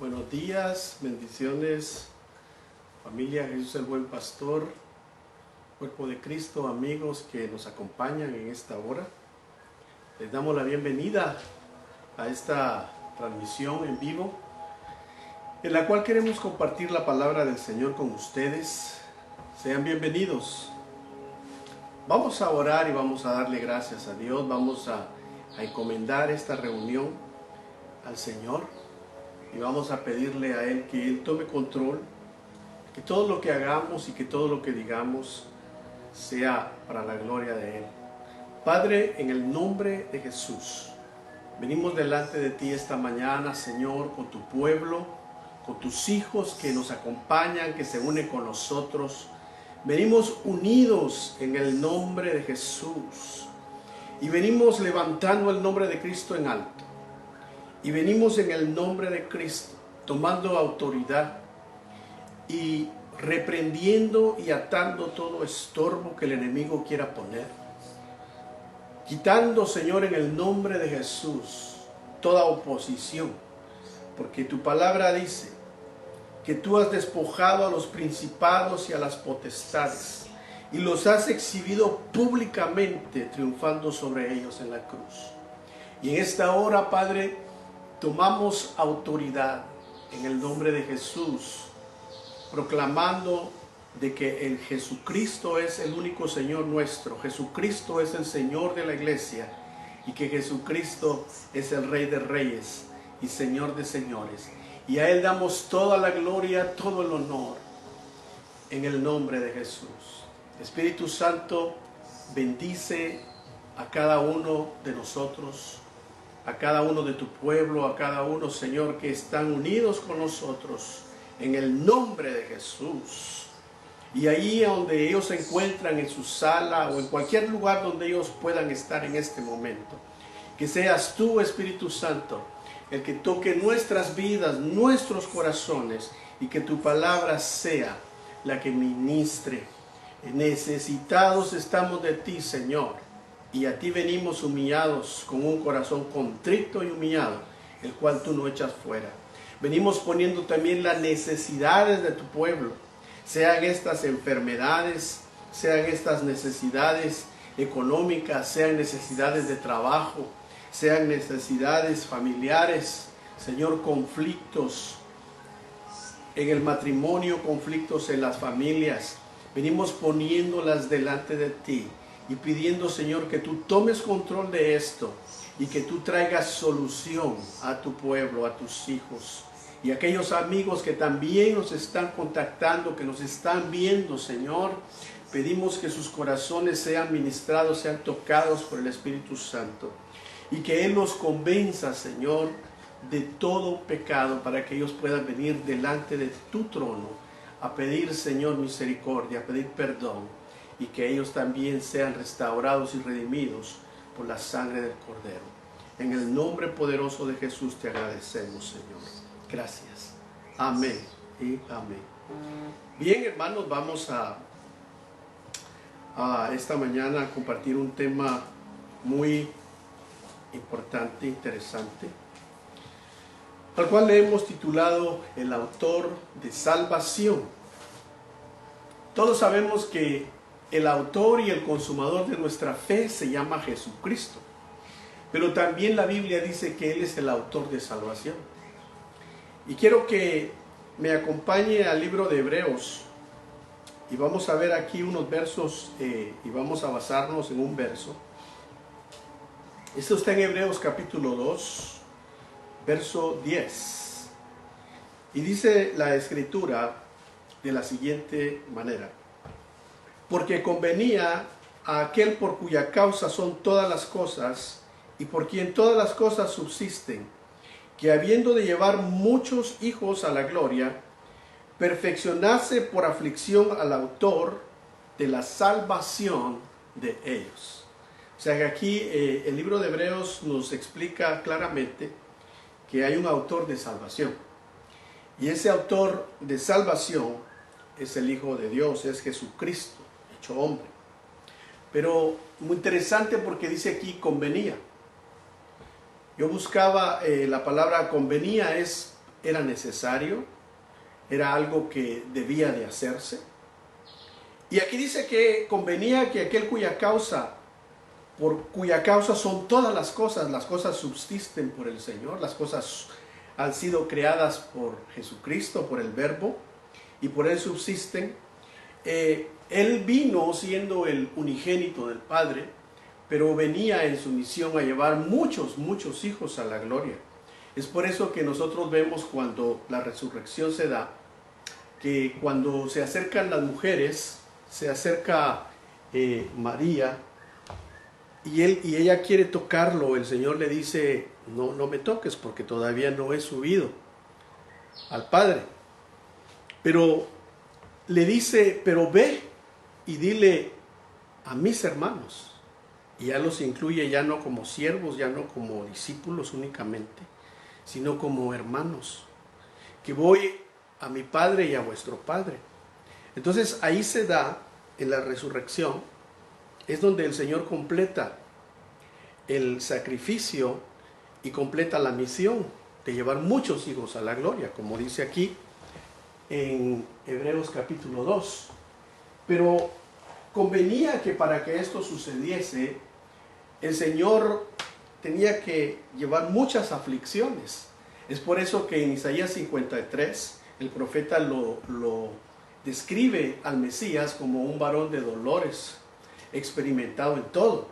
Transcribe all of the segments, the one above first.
Buenos días, bendiciones, familia Jesús el Buen Pastor, Cuerpo de Cristo, amigos que nos acompañan en esta hora. Les damos la bienvenida a esta transmisión en vivo, en la cual queremos compartir la palabra del Señor con ustedes. Sean bienvenidos. Vamos a orar y vamos a darle gracias a Dios. Vamos a encomendar esta reunión al Señor. Y vamos a pedirle a Él que Él tome control, que todo lo que hagamos y que todo lo que digamos sea para la gloria de Él. Padre, en el nombre de Jesús, venimos delante de ti esta mañana, Señor, con tu pueblo, con tus hijos que nos acompañan, que se unen con nosotros. Venimos unidos en el nombre de Jesús y venimos levantando el nombre de Cristo en alto. Y venimos en el nombre de Cristo, tomando autoridad y reprendiendo y atando todo estorbo que el enemigo quiera poner. Quitando, Señor, en el nombre de Jesús, toda oposición. Porque tu palabra dice que tú has despojado a los principados y a las potestades y los has exhibido públicamente, triunfando sobre ellos en la cruz. Y en esta hora, Padre, tomamos autoridad en el nombre de Jesús, proclamando de que el Jesucristo es el único Señor nuestro. Jesucristo es el Señor de la iglesia y que Jesucristo es el Rey de reyes y Señor de señores. Y a Él damos toda la gloria, todo el honor en el nombre de Jesús. Espíritu Santo, bendice a cada uno de nosotros, a cada uno de tu pueblo, a cada uno, Señor, que están unidos con nosotros en el nombre de Jesús. Y ahí donde ellos se encuentran, en su sala o en cualquier lugar donde ellos puedan estar en este momento, que seas tú, Espíritu Santo, el que toque nuestras vidas, nuestros corazones, y que tu palabra sea la que ministre. Necesitados estamos de ti, Señor. Y a ti venimos humillados, con un corazón contrito y humillado, el cual tú no echas fuera. Venimos poniendo también las necesidades de tu pueblo, sean estas enfermedades, sean estas necesidades económicas, sean necesidades de trabajo, sean necesidades familiares, Señor, conflictos en el matrimonio, conflictos en las familias. Venimos poniéndolas delante de ti y pidiendo, Señor, que tú tomes control de esto y que tú traigas solución a tu pueblo, a tus hijos y a aquellos amigos que también nos están contactando, que nos están viendo, Señor. Pedimos que sus corazones sean ministrados, sean tocados por el Espíritu Santo y que Él los convenza, Señor, de todo pecado, para que ellos puedan venir delante de tu trono a pedir, Señor, misericordia, a pedir perdón, y que ellos también sean restaurados y redimidos por la sangre del Cordero. En el nombre poderoso de Jesús te agradecemos, Señor. Gracias. Amén y amén. Bien, hermanos, vamos a esta mañana a compartir un tema muy importante, interesante, al cual le hemos titulado El autor de salvación. Todos sabemos que el autor y el consumador de nuestra fe se llama Jesucristo. Pero también la Biblia dice que Él es el autor de salvación. Y quiero que me acompañe al libro de Hebreos. Y vamos a ver aquí unos versos y vamos a basarnos en un verso. Esto está en Hebreos capítulo 2, verso 10. Y dice la Escritura de la siguiente manera: porque convenía a aquel por cuya causa son todas las cosas, y por quien todas las cosas subsisten, que habiendo de llevar muchos hijos a la gloria, perfeccionase por aflicción al autor de la salvación de ellos. O sea que aquí el libro de Hebreos nos explica claramente que hay un autor de salvación. Y ese autor de salvación es el Hijo de Dios, es Jesucristo, hecho hombre. Pero muy interesante porque dice aquí convenía. Yo buscaba la palabra convenía, es era necesario, era algo que debía de hacerse. Y aquí dice que convenía que aquel por cuya causa son todas las cosas subsisten por el Señor, las cosas han sido creadas por Jesucristo, por el Verbo, y por Él subsisten. Él vino siendo el unigénito del Padre, pero venía en su misión a llevar muchos hijos a la gloria. Es por eso que nosotros vemos cuando la resurrección se da, que cuando se acercan las mujeres, se acerca María, y ella quiere tocarlo, el Señor le dice, no me toques porque todavía no he subido al Padre. Pero le dice, pero ve y dile a mis hermanos. Y ya los incluye ya no como siervos, ya no como discípulos únicamente, sino como hermanos, que voy a mi Padre y a vuestro Padre. Entonces ahí se da, en la resurrección, es donde el Señor completa el sacrificio y completa la misión de llevar muchos hijos a la gloria, como dice aquí en Hebreos capítulo 2. Pero convenía que para que esto sucediese, el Señor tenía que llevar muchas aflicciones. Es por eso que en Isaías 53 el profeta lo describe al Mesías como un varón de dolores, experimentado en todo,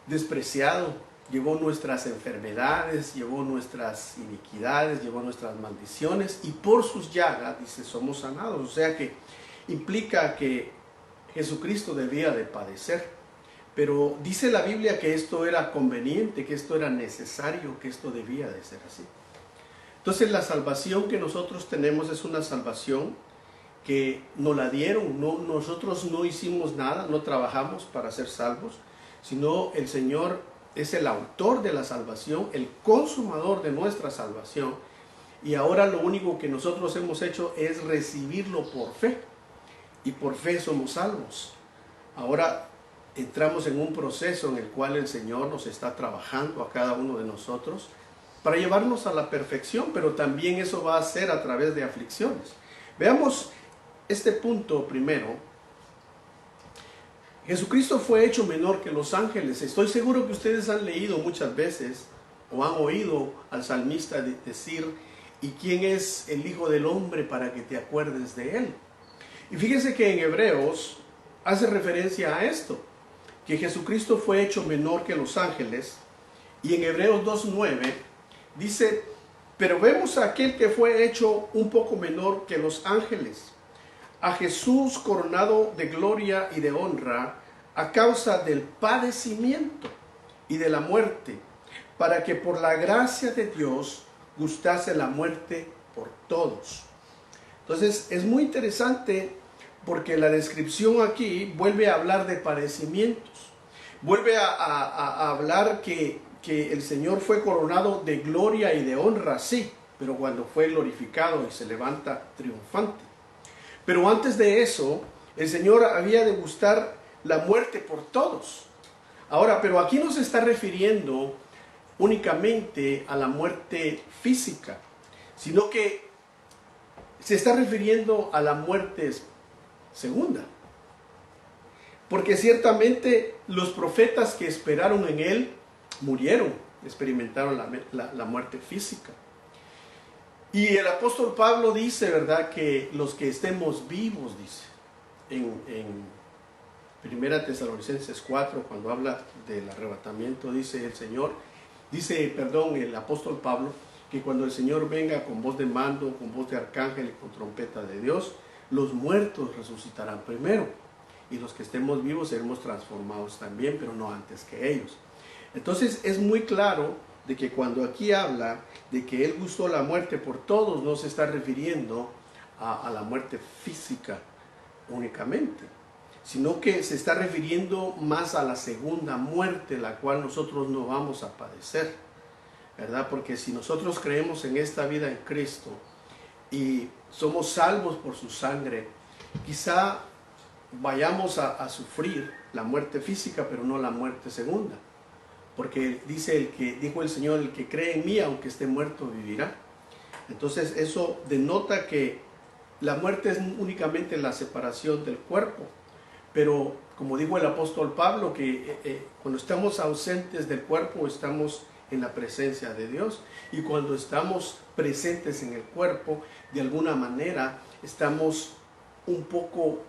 despreciado, llevó nuestras enfermedades, llevó nuestras iniquidades, llevó nuestras maldiciones, y por sus llagas, dice, somos sanados. O sea que implica que Jesucristo debía de padecer. Pero dice la Biblia que esto era conveniente, que esto era necesario, que esto debía de ser así. Entonces la salvación que nosotros tenemos es una salvación que nos la dieron. Nosotros no hicimos nada, no trabajamos para ser salvos, sino el Señor es el autor de la salvación, el consumador de nuestra salvación, y ahora lo único que nosotros hemos hecho es recibirlo por fe, y por fe somos salvos. Ahora entramos en un proceso en el cual el Señor nos está trabajando a cada uno de nosotros para llevarnos a la perfección, pero también eso va a ser a través de aflicciones. Veamos este punto primero. Jesucristo fue hecho menor que los ángeles. Estoy seguro que ustedes han leído muchas veces o han oído al salmista decir, ¿y quién es el Hijo del Hombre para que te acuerdes de él? Y fíjense que en Hebreos hace referencia a esto, que Jesucristo fue hecho menor que los ángeles, y en Hebreos 2:9 dice, pero vemos a aquel que fue hecho un poco menor que los ángeles, a Jesús coronado de gloria y de honra a causa del padecimiento y de la muerte, para que por la gracia de Dios gustase la muerte por todos. Entonces es muy interesante porque la descripción aquí vuelve a hablar de padecimientos, vuelve a hablar que el Señor fue coronado de gloria y de honra, sí, pero cuando fue glorificado y se levanta triunfante. Pero antes de eso, el Señor había de gustar la muerte por todos. Ahora, pero aquí no se está refiriendo únicamente a la muerte física, sino que se está refiriendo a la muerte segunda. Porque ciertamente los profetas que esperaron en Él murieron, experimentaron la muerte física. Y el apóstol Pablo dice, ¿verdad?, que los que estemos vivos, dice, en 1 Tesalonicenses 4, cuando habla del arrebatamiento, dice el apóstol Pablo, que cuando el Señor venga con voz de mando, con voz de arcángel y con trompeta de Dios, los muertos resucitarán primero, y los que estemos vivos seremos transformados también, pero no antes que ellos. Entonces es muy claro de que cuando aquí habla de que Él gustó la muerte por todos, no se está refiriendo a la muerte física únicamente, sino que se está refiriendo más a la segunda muerte, la cual nosotros no vamos a padecer, ¿verdad? Porque si nosotros creemos en esta vida en Cristo y somos salvos por su sangre, quizá vayamos a sufrir la muerte física, pero no la muerte segunda. Porque dijo el Señor, el que cree en mí, aunque esté muerto, vivirá. Entonces eso denota que la muerte es únicamente la separación del cuerpo. Pero como dijo el apóstol Pablo, que cuando estamos ausentes del cuerpo estamos en la presencia de Dios. Y cuando estamos presentes en el cuerpo, de alguna manera estamos un poco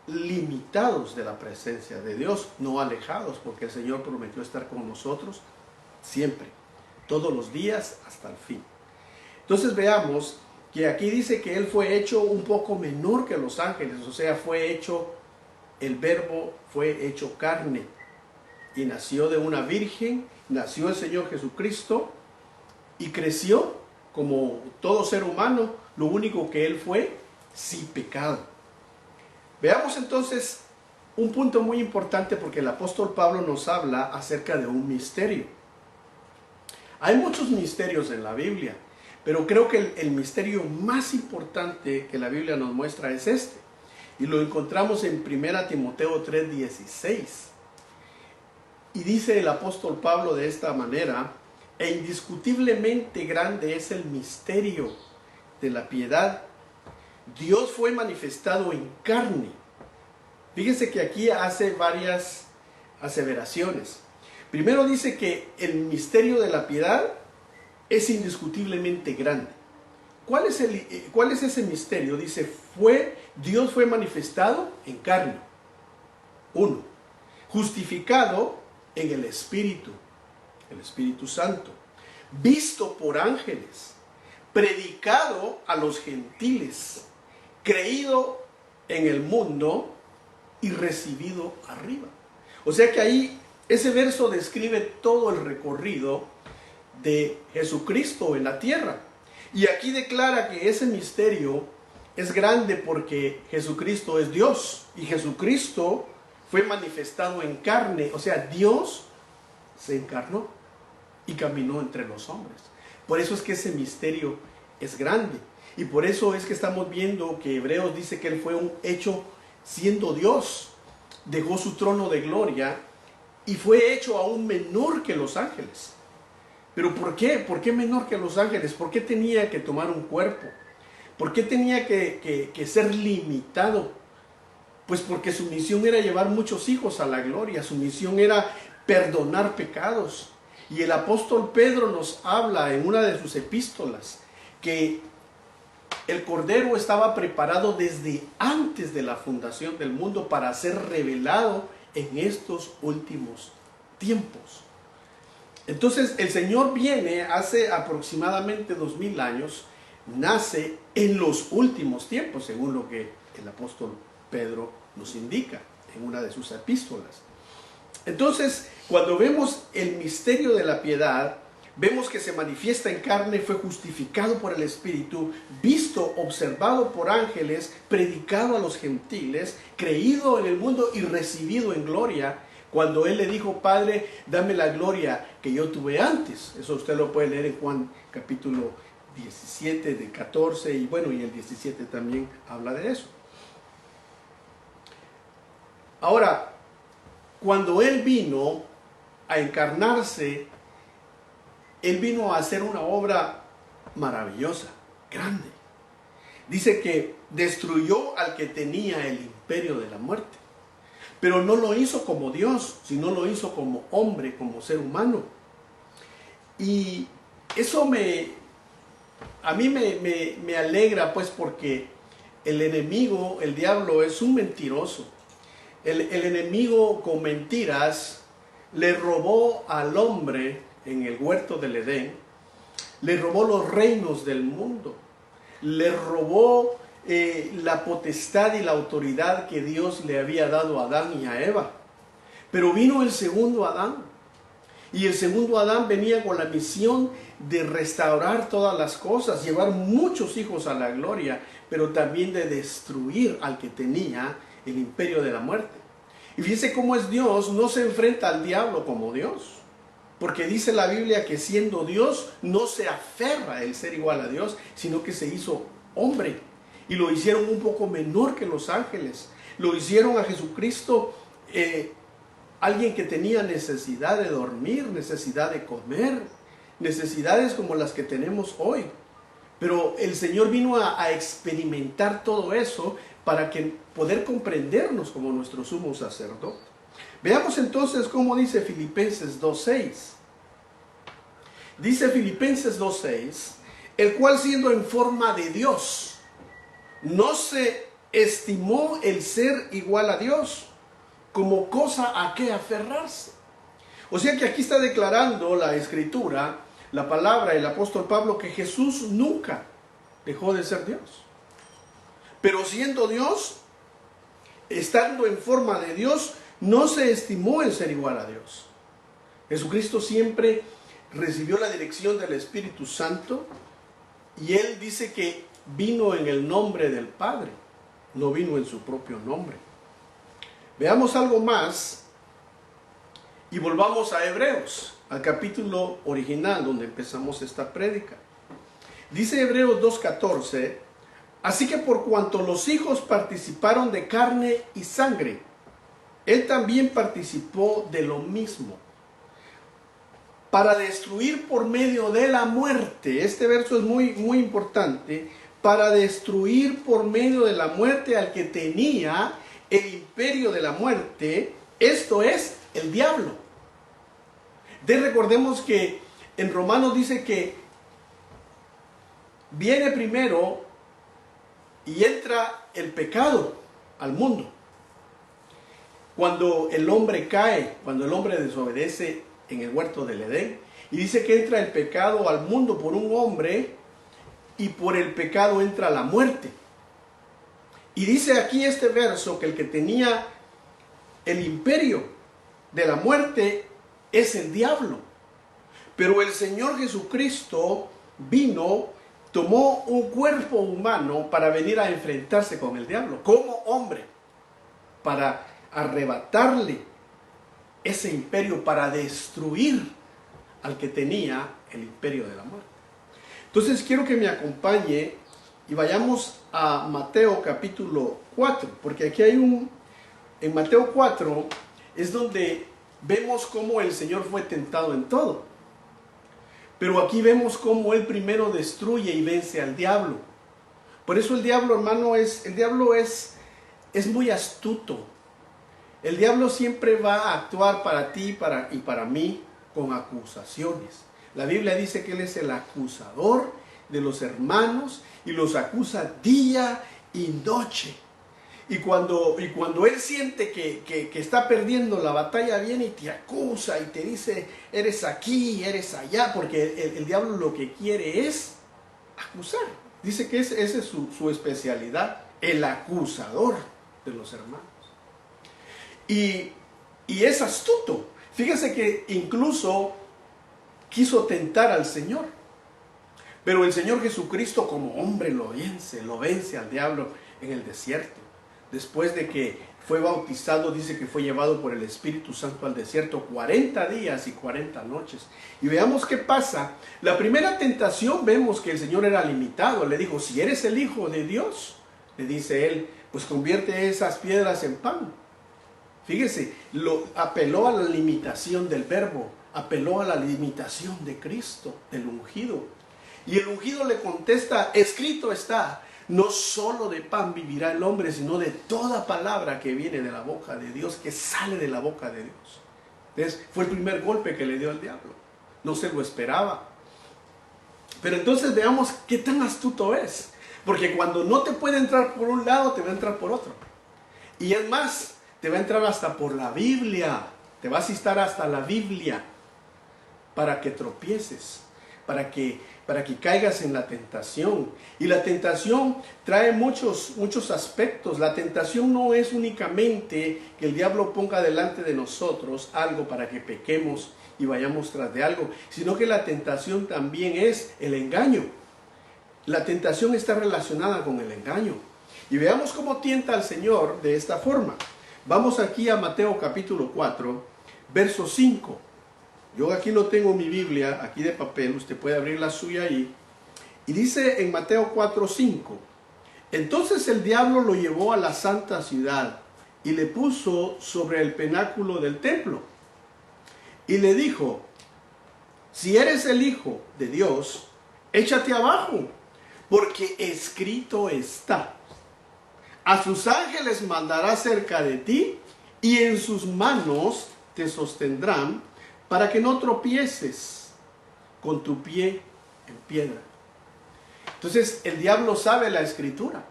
limitados de la presencia de Dios, no alejados, porque el Señor prometió estar con nosotros siempre, todos los días hasta el fin. Entonces veamos que aquí dice que Él fue hecho un poco menor que los ángeles, o sea, fue hecho, el verbo fue hecho carne y nació de una virgen, nació el Señor Jesucristo y creció como todo ser humano. Lo único que Él fue sin pecado. Veamos entonces un punto muy importante, porque el apóstol Pablo nos habla acerca de un misterio. Hay muchos misterios en la Biblia, pero creo que el misterio más importante que la Biblia nos muestra es este. Y lo encontramos en 1 Timoteo 3:16. Y dice el apóstol Pablo de esta manera: e indiscutiblemente grande es el misterio de la piedad. Dios fue manifestado en carne. Fíjense que aquí hace varias aseveraciones. Primero dice que el misterio de la piedad es indiscutiblemente grande. ¿Cuál es ese misterio? Dice, Dios fue manifestado en carne. 1. Justificado en el Espíritu Santo. Visto por ángeles. Predicado a los gentiles. Creído en el mundo y recibido arriba. O sea que ahí ese verso describe todo el recorrido de Jesucristo en la tierra. Y aquí declara que ese misterio es grande porque Jesucristo es Dios y Jesucristo fue manifestado en carne. O sea, Dios se encarnó y caminó entre los hombres. Por eso es que ese misterio es grande. Y por eso es que estamos viendo que Hebreos dice que Él fue hecho siendo Dios. Dejó su trono de gloria y fue hecho aún menor que los ángeles. ¿Pero por qué? ¿Por qué menor que los ángeles? ¿Por qué tenía que tomar un cuerpo? ¿Por qué tenía que ser limitado? Pues porque su misión era llevar muchos hijos a la gloria. Su misión era perdonar pecados. Y el apóstol Pedro nos habla en una de sus epístolas que el Cordero estaba preparado desde antes de la fundación del mundo para ser revelado en estos últimos tiempos. Entonces el Señor viene hace aproximadamente 2000 años, nace en los últimos tiempos, según lo que el apóstol Pedro nos indica en una de sus epístolas. Entonces, cuando vemos el misterio de la piedad, vemos que se manifiesta en carne, fue justificado por el Espíritu, visto, observado por ángeles, predicado a los gentiles, creído en el mundo y recibido en gloria. Cuando Él le dijo, Padre, dame la gloria que yo tuve antes. Eso usted lo puede leer en Juan capítulo 17, de 14, y bueno, y el 17 también habla de eso. Ahora, cuando Él vino a encarnarse, Él vino a hacer una obra maravillosa, grande. Dice que destruyó al que tenía el imperio de la muerte. Pero no lo hizo como Dios, sino lo hizo como hombre, como ser humano. Y eso a mí me alegra, pues, porque el enemigo, el diablo, es un mentiroso. El enemigo con mentiras le robó al hombre en el huerto del Edén, le robó los reinos del mundo, le robó la potestad y la autoridad que Dios le había dado a Adán y a Eva. Pero vino el segundo Adán, y el segundo Adán venía con la misión de restaurar todas las cosas, llevar muchos hijos a la gloria, pero también de destruir al que tenía el imperio de la muerte. Y fíjense cómo es Dios, no se enfrenta al diablo como Dios. Porque dice la Biblia que siendo Dios, no se aferra el ser igual a Dios, sino que se hizo hombre. Y lo hicieron un poco menor que los ángeles. Lo hicieron a Jesucristo, alguien que tenía necesidad de dormir, necesidad de comer, necesidades como las que tenemos hoy. Pero el Señor vino a experimentar todo eso para que poder comprendernos como nuestro sumo sacerdote. Veamos entonces cómo dice Filipenses 2:6. Dice Filipenses 2:6, el cual siendo en forma de Dios, no se estimó el ser igual a Dios como cosa a que aferrarse. O sea que aquí está declarando la Escritura, la palabra, el apóstol Pablo, que Jesús nunca dejó de ser Dios. Pero siendo Dios, estando en forma de Dios, no se estimó el ser igual a Dios. Jesucristo siempre recibió la dirección del Espíritu Santo y Él dice que vino en el nombre del Padre, no vino en su propio nombre. Veamos algo más y volvamos a Hebreos, al capítulo original donde empezamos esta prédica. Dice Hebreos 2:14, así que por cuanto los hijos participaron de carne y sangre, Él también participó de lo mismo, para destruir por medio de la muerte. Este verso es muy importante. Para destruir por medio de la muerte al que tenía el imperio de la muerte, esto es, el diablo. Recordemos que en Romanos dice que viene primero y entra el pecado al mundo. Cuando el hombre cae, cuando el hombre desobedece en el huerto del Edén, y dice que entra el pecado al mundo por un hombre, y por el pecado entra la muerte. Y dice aquí este verso que el que tenía el imperio de la muerte es el diablo. Pero el Señor Jesucristo vino, tomó un cuerpo humano para venir a enfrentarse con el diablo, como hombre, para arrebatarle ese imperio, para destruir al que tenía el imperio de la muerte. Entonces quiero que me acompañe y vayamos a Mateo capítulo 4, porque aquí hay en Mateo 4 es donde vemos cómo el Señor fue tentado en todo. Pero aquí vemos cómo Él primero destruye y vence al diablo. Por eso el diablo, hermano, es muy astuto. El diablo siempre va a actuar para ti y para mí con acusaciones. La Biblia dice que Él es el acusador de los hermanos y los acusa día y noche. Y cuando Él siente que está perdiendo la batalla, viene y te acusa y te dice, eres aquí, eres allá, porque el diablo lo que quiere es acusar. Dice que esa es su especialidad, el acusador de los hermanos. Y es astuto. Fíjese que incluso quiso tentar al Señor. Pero el Señor Jesucristo como hombre lo vence al diablo en el desierto. Después de que fue bautizado, dice que fue llevado por el Espíritu Santo al desierto 40 días y 40 noches. Y veamos qué pasa. La primera tentación vemos que el Señor era limitado. Le dijo, si eres el Hijo de Dios, le dice Él, pues convierte esas piedras en pan. Fíjese, apeló a la limitación del verbo, apeló a la limitación de Cristo, del ungido. Y el ungido le contesta, escrito está, no solo de pan vivirá el hombre, sino de toda palabra que viene de la boca de Dios, que sale de la boca de Dios. Entonces, fue el primer golpe que le dio al diablo. No se lo esperaba. Pero entonces veamos qué tan astuto es. Porque cuando no te puede entrar por un lado, te va a entrar por otro. Y es más, te va a entrar hasta por la Biblia. Te va a asistir hasta la Biblia para que tropieces, para que caigas en la tentación. Y la tentación trae muchos aspectos. La tentación no es únicamente que el diablo ponga delante de nosotros algo para que pequemos y vayamos tras de algo, sino que la tentación también es el engaño. La tentación está relacionada con el engaño. Y veamos cómo tienta al Señor de esta forma. Vamos aquí a Mateo capítulo 4, verso 5. Yo aquí no tengo mi Biblia, aquí de papel, usted puede abrir la suya ahí. Y dice en Mateo 4, 5. Entonces el diablo lo llevó a la santa ciudad y le puso sobre el pináculo del templo. Y le dijo, si eres el Hijo de Dios, échate abajo, porque escrito está: a sus ángeles mandará cerca de ti, y en sus manos te sostendrán, para que no tropieces con tu pie en piedra. Entonces el diablo sabe la escritura,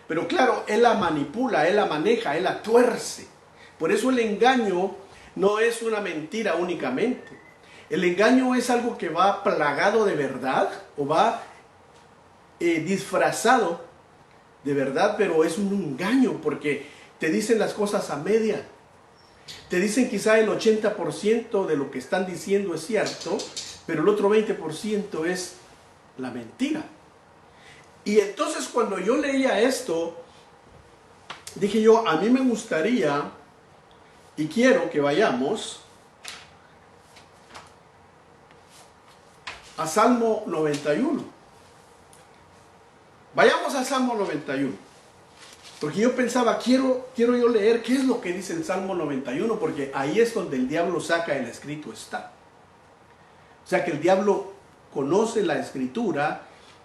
pero claro, él la manipula, él la maneja, él la tuerce. Por eso el engaño no es una mentira únicamente. El engaño es algo que va plagado de verdad, o va disfrazado de verdad, pero es un engaño porque te dicen las cosas a media. Te dicen quizá el 80% de lo que están diciendo es cierto, pero el otro 20% es la mentira. Y entonces cuando yo leía esto, dije yo, a mí me gustaría y quiero que vayamos a Salmo 91. Vayamos a Salmo 91. Porque yo pensaba, quiero yo leer qué es lo que dice el Salmo 91, porque ahí es donde el diablo saca el escrito está. O sea que el diablo conoce la escritura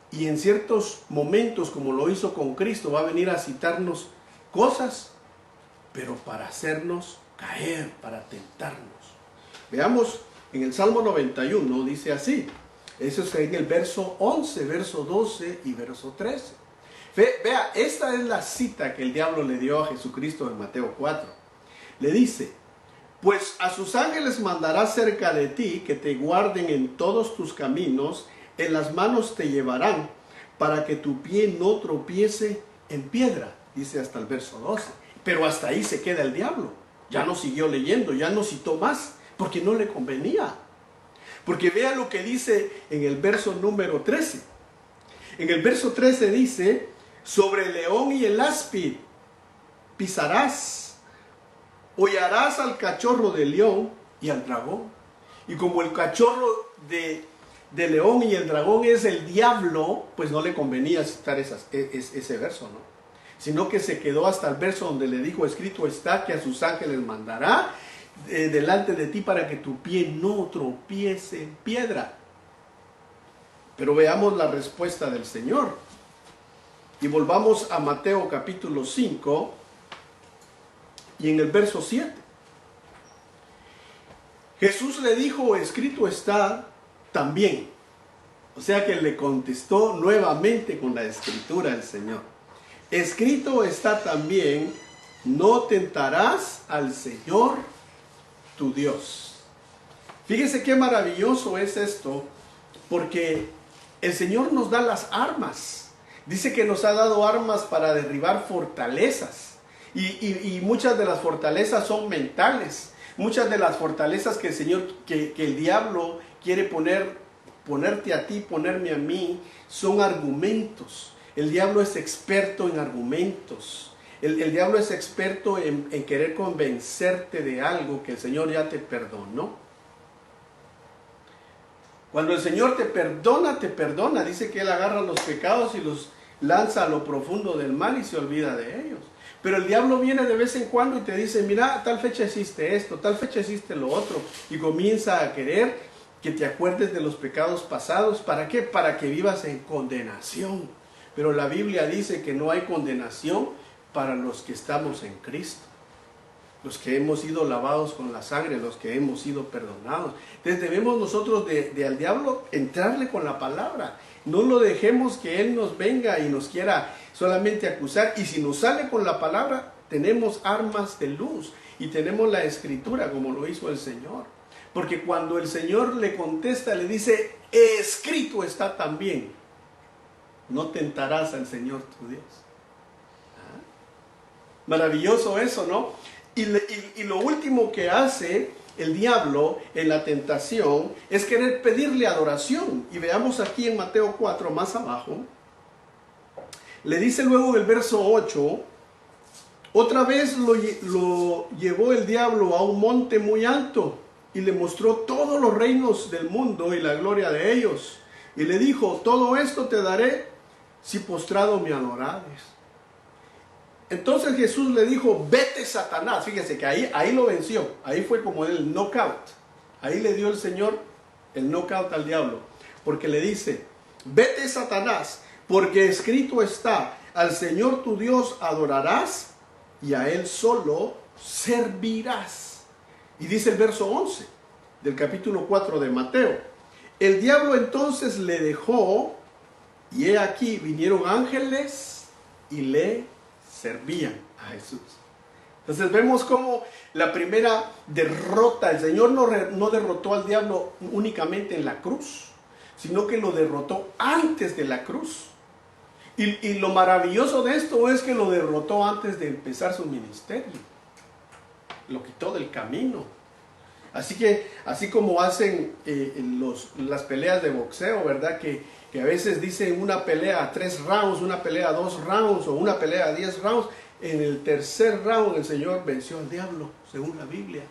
y en ciertos momentos, como lo hizo con Cristo, va a venir a citarnos cosas, pero para hacernos caer, para tentarnos. Veamos, en el Salmo 91 dice así, eso está en el verso 11, verso 12 y verso 13. Vea, esta es la cita que el diablo le dio a Jesucristo en Mateo 4. Le dice: pues a sus ángeles mandará cerca de ti, que te guarden en todos tus caminos, en las manos te llevarán, para que tu pie no tropiece en piedra. Dice hasta el verso 12. Pero hasta ahí se queda el diablo. Ya no siguió leyendo, ya no citó más, porque no le convenía. Porque vea lo que dice en el verso número 13. En el verso 13 dice: sobre el león y el áspid pisarás, hollarás al cachorro del león y al dragón. Y como el cachorro de león y el dragón es el diablo, pues no le convenía citar ese verso, ¿no? Sino que se quedó hasta el verso donde le dijo: escrito está que a sus ángeles mandará delante de ti para que tu pie no tropiece en piedra. Pero veamos la respuesta del Señor. Y volvamos a Mateo capítulo 5 y en el verso 7. Jesús le dijo: escrito está también. O sea que le contestó nuevamente con la escritura el Señor. Escrito está también: no tentarás al Señor tu Dios. Fíjese qué maravilloso es esto, porque el Señor nos da las armas. Dice que nos ha dado armas para derribar fortalezas. Y muchas de las fortalezas son mentales. Muchas de las fortalezas que el Señor, que el diablo quiere ponerte a ti, ponerme a mí, son argumentos. El diablo es experto en argumentos. El diablo es experto en querer convencerte de algo que el Señor ya te perdonó. Cuando el Señor te perdona. Dice que Él agarra los pecados y los lanza a lo profundo del mal y se olvida de ellos. Pero el diablo viene de vez en cuando y te dice: mira, tal fecha hiciste esto, tal fecha hiciste lo otro. Y comienza a querer que te acuerdes de los pecados pasados. ¿Para qué? Para que vivas en condenación. Pero la Biblia dice que no hay condenación para los que estamos en Cristo. Los que hemos sido lavados con la sangre, los que hemos sido perdonados. Entonces debemos nosotros al diablo entrarle con la palabra. No lo dejemos que él nos venga y nos quiera solamente acusar. Y si nos sale con la palabra, tenemos armas de luz y tenemos la escritura, como lo hizo el Señor. Porque cuando el Señor le contesta, le dice: escrito está también: no tentarás al Señor tu Dios. ¿Ah? Maravilloso eso, ¿no? Y lo último que hace el diablo en la tentación es querer pedirle adoración. Y veamos aquí en Mateo 4, más abajo. Le dice luego en el verso 8: otra vez lo llevó el diablo a un monte muy alto y le mostró todos los reinos del mundo y la gloria de ellos. Y le dijo: todo esto te daré si postrado me adorares. Entonces Jesús le dijo: vete, Satanás. Fíjese que ahí lo venció. Ahí fue como el knockout. Ahí le dio el Señor el knockout al diablo. Porque le dice: vete, Satanás, Porque escrito está, al Señor tu Dios adorarás y a Él solo servirás. Y dice el verso 11 del capítulo 4 de Mateo. El diablo entonces le dejó, y he aquí vinieron ángeles y le servían a Jesús. Entonces vemos cómo la primera derrota, el Señor no derrotó al diablo únicamente en la cruz, sino que lo derrotó antes de la cruz. Y lo maravilloso de esto es que lo derrotó antes de empezar su ministerio. Lo quitó del camino. Así como hacen las peleas de boxeo, ¿verdad? Que a veces dicen una pelea a 3 rounds, una pelea a 2 rounds o una pelea a 10 rounds. En el tercer round el Señor venció al diablo, según la Biblia.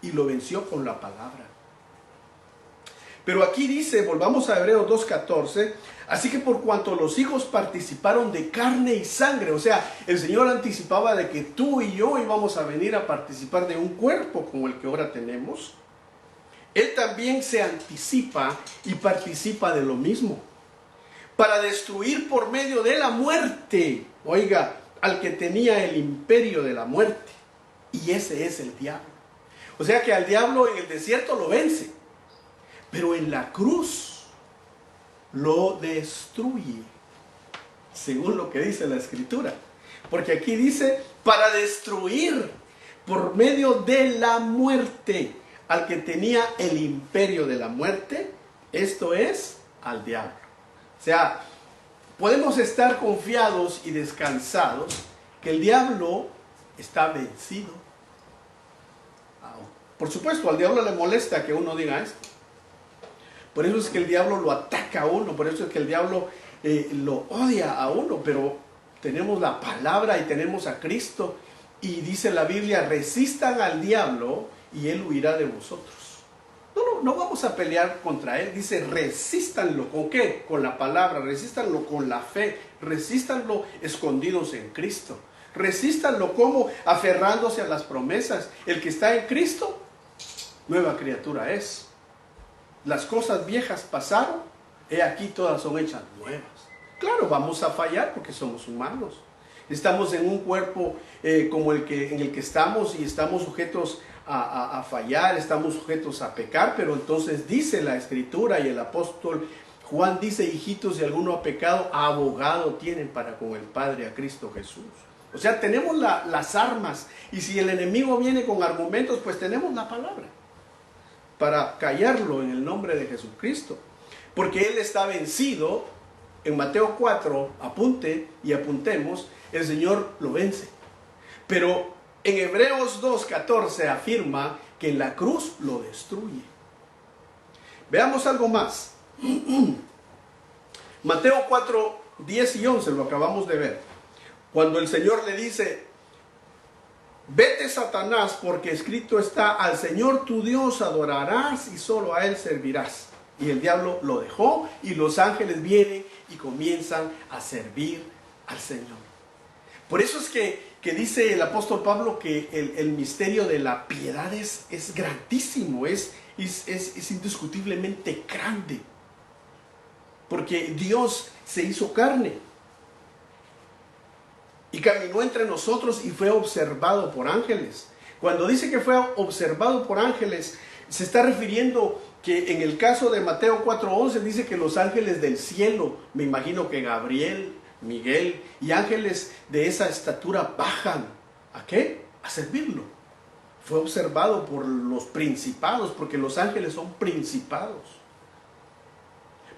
Y lo venció con la palabra. Pero aquí dice, volvamos a Hebreos 2:14, así que por cuanto los hijos participaron de carne y sangre, o sea, el Señor anticipaba de que tú y yo íbamos a venir a participar de un cuerpo como el que ahora tenemos, Él también se anticipa y participa de lo mismo, para destruir por medio de la muerte, oiga, al que tenía el imperio de la muerte, y ese es el diablo. O sea que al diablo en el desierto lo vence, pero en la cruz lo destruye, según lo que dice la Escritura. Porque aquí dice, para destruir por medio de la muerte al que tenía el imperio de la muerte, esto es, al diablo. O sea, podemos estar confiados y descansados que el diablo está vencido. Por supuesto, al diablo le molesta que uno diga esto. Por eso es que el diablo lo ataca a uno, por eso es que el diablo lo odia a uno, pero tenemos la palabra y tenemos a Cristo, y dice la Biblia, resistan al diablo y él huirá de vosotros. No vamos a pelear contra él, dice resístanlo, ¿con qué? Con la palabra, resístanlo con la fe, resístanlo escondidos en Cristo, resístanlo como aferrándose a las promesas. El que está en Cristo, nueva criatura es. Las cosas viejas pasaron, he aquí todas son hechas nuevas. Claro, vamos a fallar porque somos humanos. Estamos en un cuerpo como en el que estamos, y estamos sujetos a fallar, estamos sujetos a pecar, pero entonces dice la Escritura, y el apóstol Juan dice, hijitos, si alguno ha pecado, abogado tienen para con el Padre a Cristo Jesús. O sea, tenemos las armas, y si el enemigo viene con argumentos, pues tenemos la palabra para callarlo en el nombre de Jesucristo, porque Él está vencido. En Mateo 4, apunte y apuntemos, el Señor lo vence. Pero en Hebreos 2:14 afirma que en la cruz lo destruye. Veamos algo más. Mateo 4, 10 y 11, lo acabamos de ver. Cuando el Señor le dice, vete, Satanás, porque escrito está, al Señor tu Dios adorarás y solo a Él servirás. Y el diablo lo dejó, y los ángeles vienen y comienzan a servir al Señor. Por eso es que dice el apóstol Pablo que el misterio de la piedad es grandísimo, es indiscutiblemente grande. Porque Dios se hizo carne y caminó entre nosotros y fue observado por ángeles. Cuando dice que fue observado por ángeles, se está refiriendo que en el caso de Mateo 4:11 dice que los ángeles del cielo, me imagino que Gabriel, Miguel y ángeles de esa estatura bajan. ¿A qué? A servirlo. Fue observado por los principados, porque los ángeles son principados.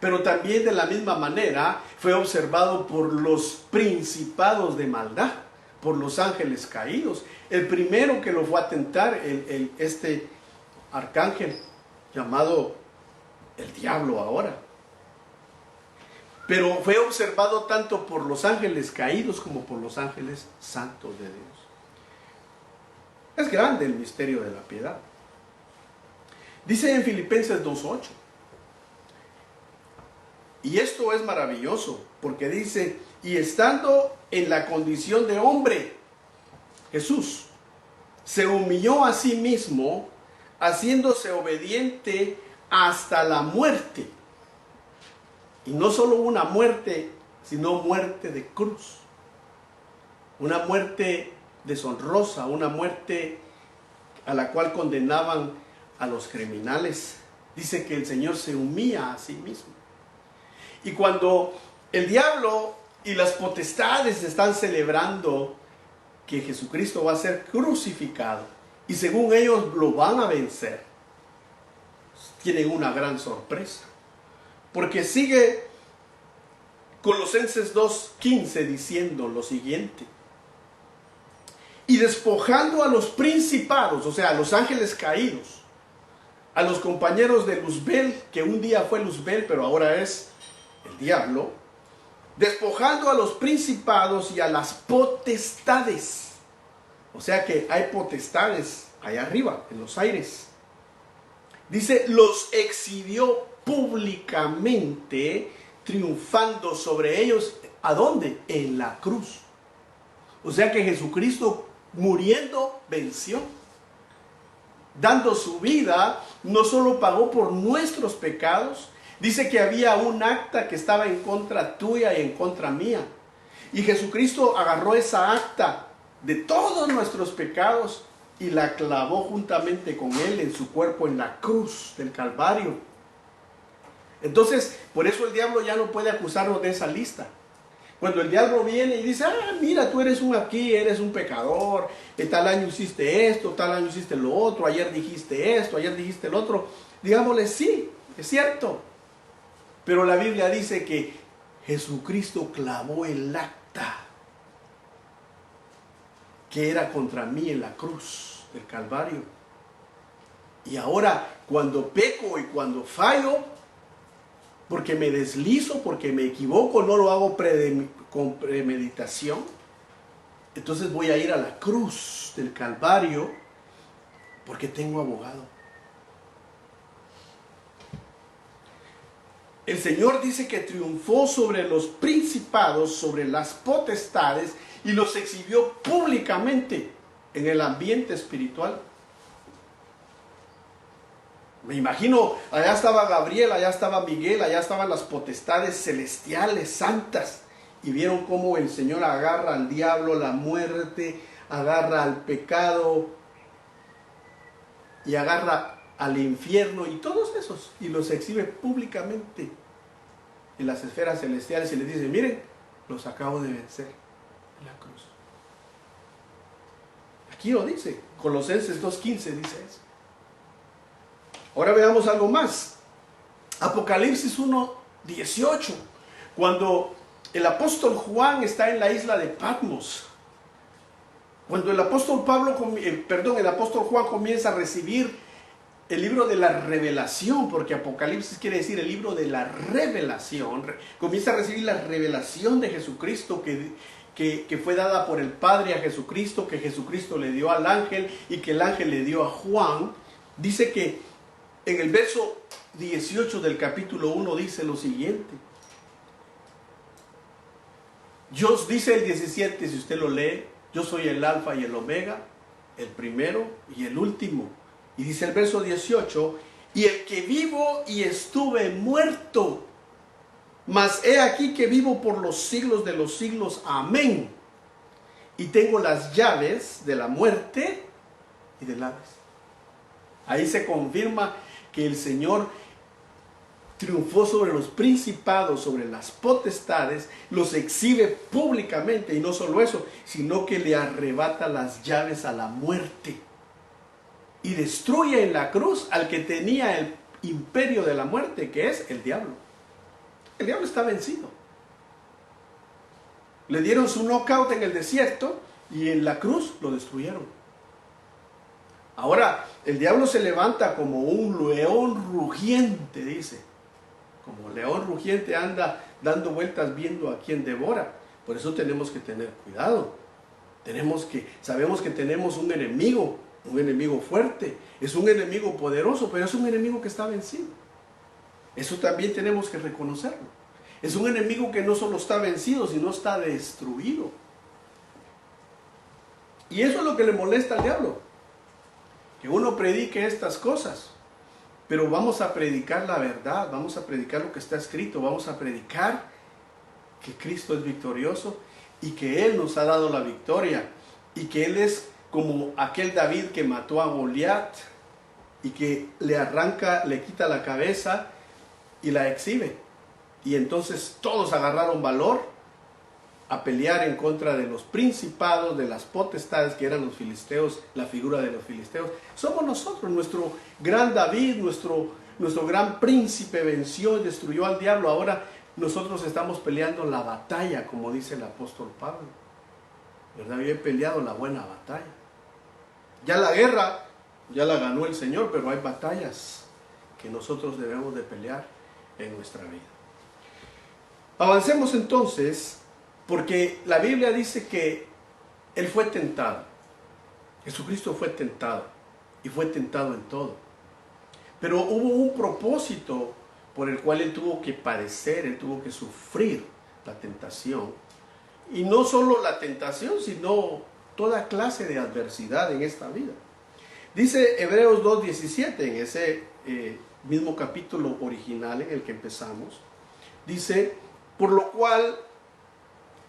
Pero también de la misma manera fue observado por los principados de maldad, por los ángeles caídos. El primero que lo fue a tentar, este arcángel llamado el diablo ahora. Pero fue observado tanto por los ángeles caídos como por los ángeles santos de Dios. Es grande el misterio de la piedad. Dice en Filipenses 2:8. Y esto es maravilloso, porque dice, y estando en la condición de hombre, Jesús se humilló a sí mismo, haciéndose obediente hasta la muerte, Y no solo una muerte, sino muerte de cruz. Una muerte deshonrosa, una muerte a la cual condenaban a los criminales. Dice que el Señor se humilla a sí mismo. Y cuando el diablo y las potestades están celebrando que Jesucristo va a ser crucificado, y según ellos lo van a vencer, tienen una gran sorpresa. Porque sigue Colosenses 2:15 diciendo lo siguiente: y despojando a los principados, o sea, a los ángeles caídos, a los compañeros de Luzbel, que un día fue Luzbel, pero ahora es el diablo, despojando a los principados y a las potestades. O sea que hay potestades allá arriba, en los aires. Dice, los exhibió públicamente, triunfando sobre ellos. ¿A dónde? En la cruz. O sea que Jesucristo, muriendo, venció. Dando su vida, no solo pagó por nuestros pecados. Dice que había un acta que estaba en contra tuya y en contra mía. Y Jesucristo agarró esa acta de todos nuestros pecados y la clavó juntamente con él en su cuerpo en la cruz del Calvario. Entonces, por eso el diablo ya no puede acusarnos de esa lista. Cuando el diablo viene y dice, mira, tú eres eres un pecador, tal año hiciste esto, tal año hiciste lo otro, ayer dijiste esto, ayer dijiste lo otro, digámosle, sí, es cierto. Pero la Biblia dice que Jesucristo clavó el acta que era contra mí en la cruz del Calvario. Y ahora, cuando peco y cuando fallo, porque me deslizo, porque me equivoco, no lo hago con premeditación, entonces voy a ir a la cruz del Calvario porque tengo abogado. El Señor dice que triunfó sobre los principados, sobre las potestades, y los exhibió públicamente en el ambiente espiritual. Me imagino, allá estaba Gabriel, allá estaba Miguel, allá estaban las potestades celestiales, santas, y vieron cómo el Señor agarra al diablo, la muerte, agarra al pecado, y agarra al infierno, y todos esos, y los exhibe públicamente en las esferas celestiales, y les dice, miren, los acabo de vencer en la cruz. Aquí lo dice, Colosenses 2:15 dice eso. Ahora veamos algo más. Apocalipsis 1:18. Cuando el apóstol Juan está en la isla de Patmos. Cuando el apóstol el apóstol Juan comienza a recibir el libro de la revelación, porque Apocalipsis quiere decir el libro de la revelación. Comienza a recibir la revelación de Jesucristo que fue dada por el Padre a Jesucristo, que Jesucristo le dio al ángel y que el ángel le dio a Juan. Dice que en el verso 18 del capítulo 1 dice lo siguiente. Dice el 17, si usted lo lee, yo soy el alfa y el omega, el primero y el último. Y dice el verso 18, y el que vivo y estuve muerto, mas he aquí que vivo por los siglos de los siglos. Amén. Y tengo las llaves de la muerte y del Hades. Ahí se confirma que el Señor triunfó sobre los principados, sobre las potestades, los exhibe públicamente, y no solo eso, sino que le arrebata las llaves a la muerte y destruye en la cruz al que tenía el imperio de la muerte, que es el diablo. El diablo está vencido. Le dieron su knockout en el desierto y en la cruz lo destruyeron. Ahora, el diablo se levanta como un león rugiente, dice. Como león rugiente anda dando vueltas viendo a quién devora. Por eso tenemos que tener cuidado. Sabemos que tenemos un enemigo fuerte. Es un enemigo poderoso, pero es un enemigo que está vencido. Eso también tenemos que reconocerlo. Es un enemigo que no solo está vencido, sino está destruido. Y eso es lo que le molesta al diablo. Que uno predique estas cosas. pero vamos a predicar la verdad, vamos a predicar lo que está escrito, vamos a predicar que Cristo es victorioso y que Él nos ha dado la victoria y que Él es como aquel David que mató a Goliat y que le quita la cabeza y la exhibe. Y entonces todos agarraron valor a pelear en contra de los principados, de las potestades que eran los filisteos, la figura de los filisteos. Somos nosotros, nuestro gran David, nuestro gran príncipe venció y destruyó al diablo. Ahora nosotros estamos peleando la batalla, como dice el apóstol Pablo, ¿verdad? Yo he peleado la buena batalla. Ya la guerra, ya la ganó el Señor, pero hay batallas que nosotros debemos de pelear en nuestra vida. Avancemos entonces, porque la Biblia dice que Él fue tentado. Jesucristo fue tentado y fue tentado en todo. Pero hubo un propósito por el cual Él tuvo que padecer, Él tuvo que sufrir la tentación. Y no solo la tentación, sino toda clase de adversidad en esta vida. Dice Hebreos 2:17, en ese mismo capítulo original en el que empezamos, dice, por lo cual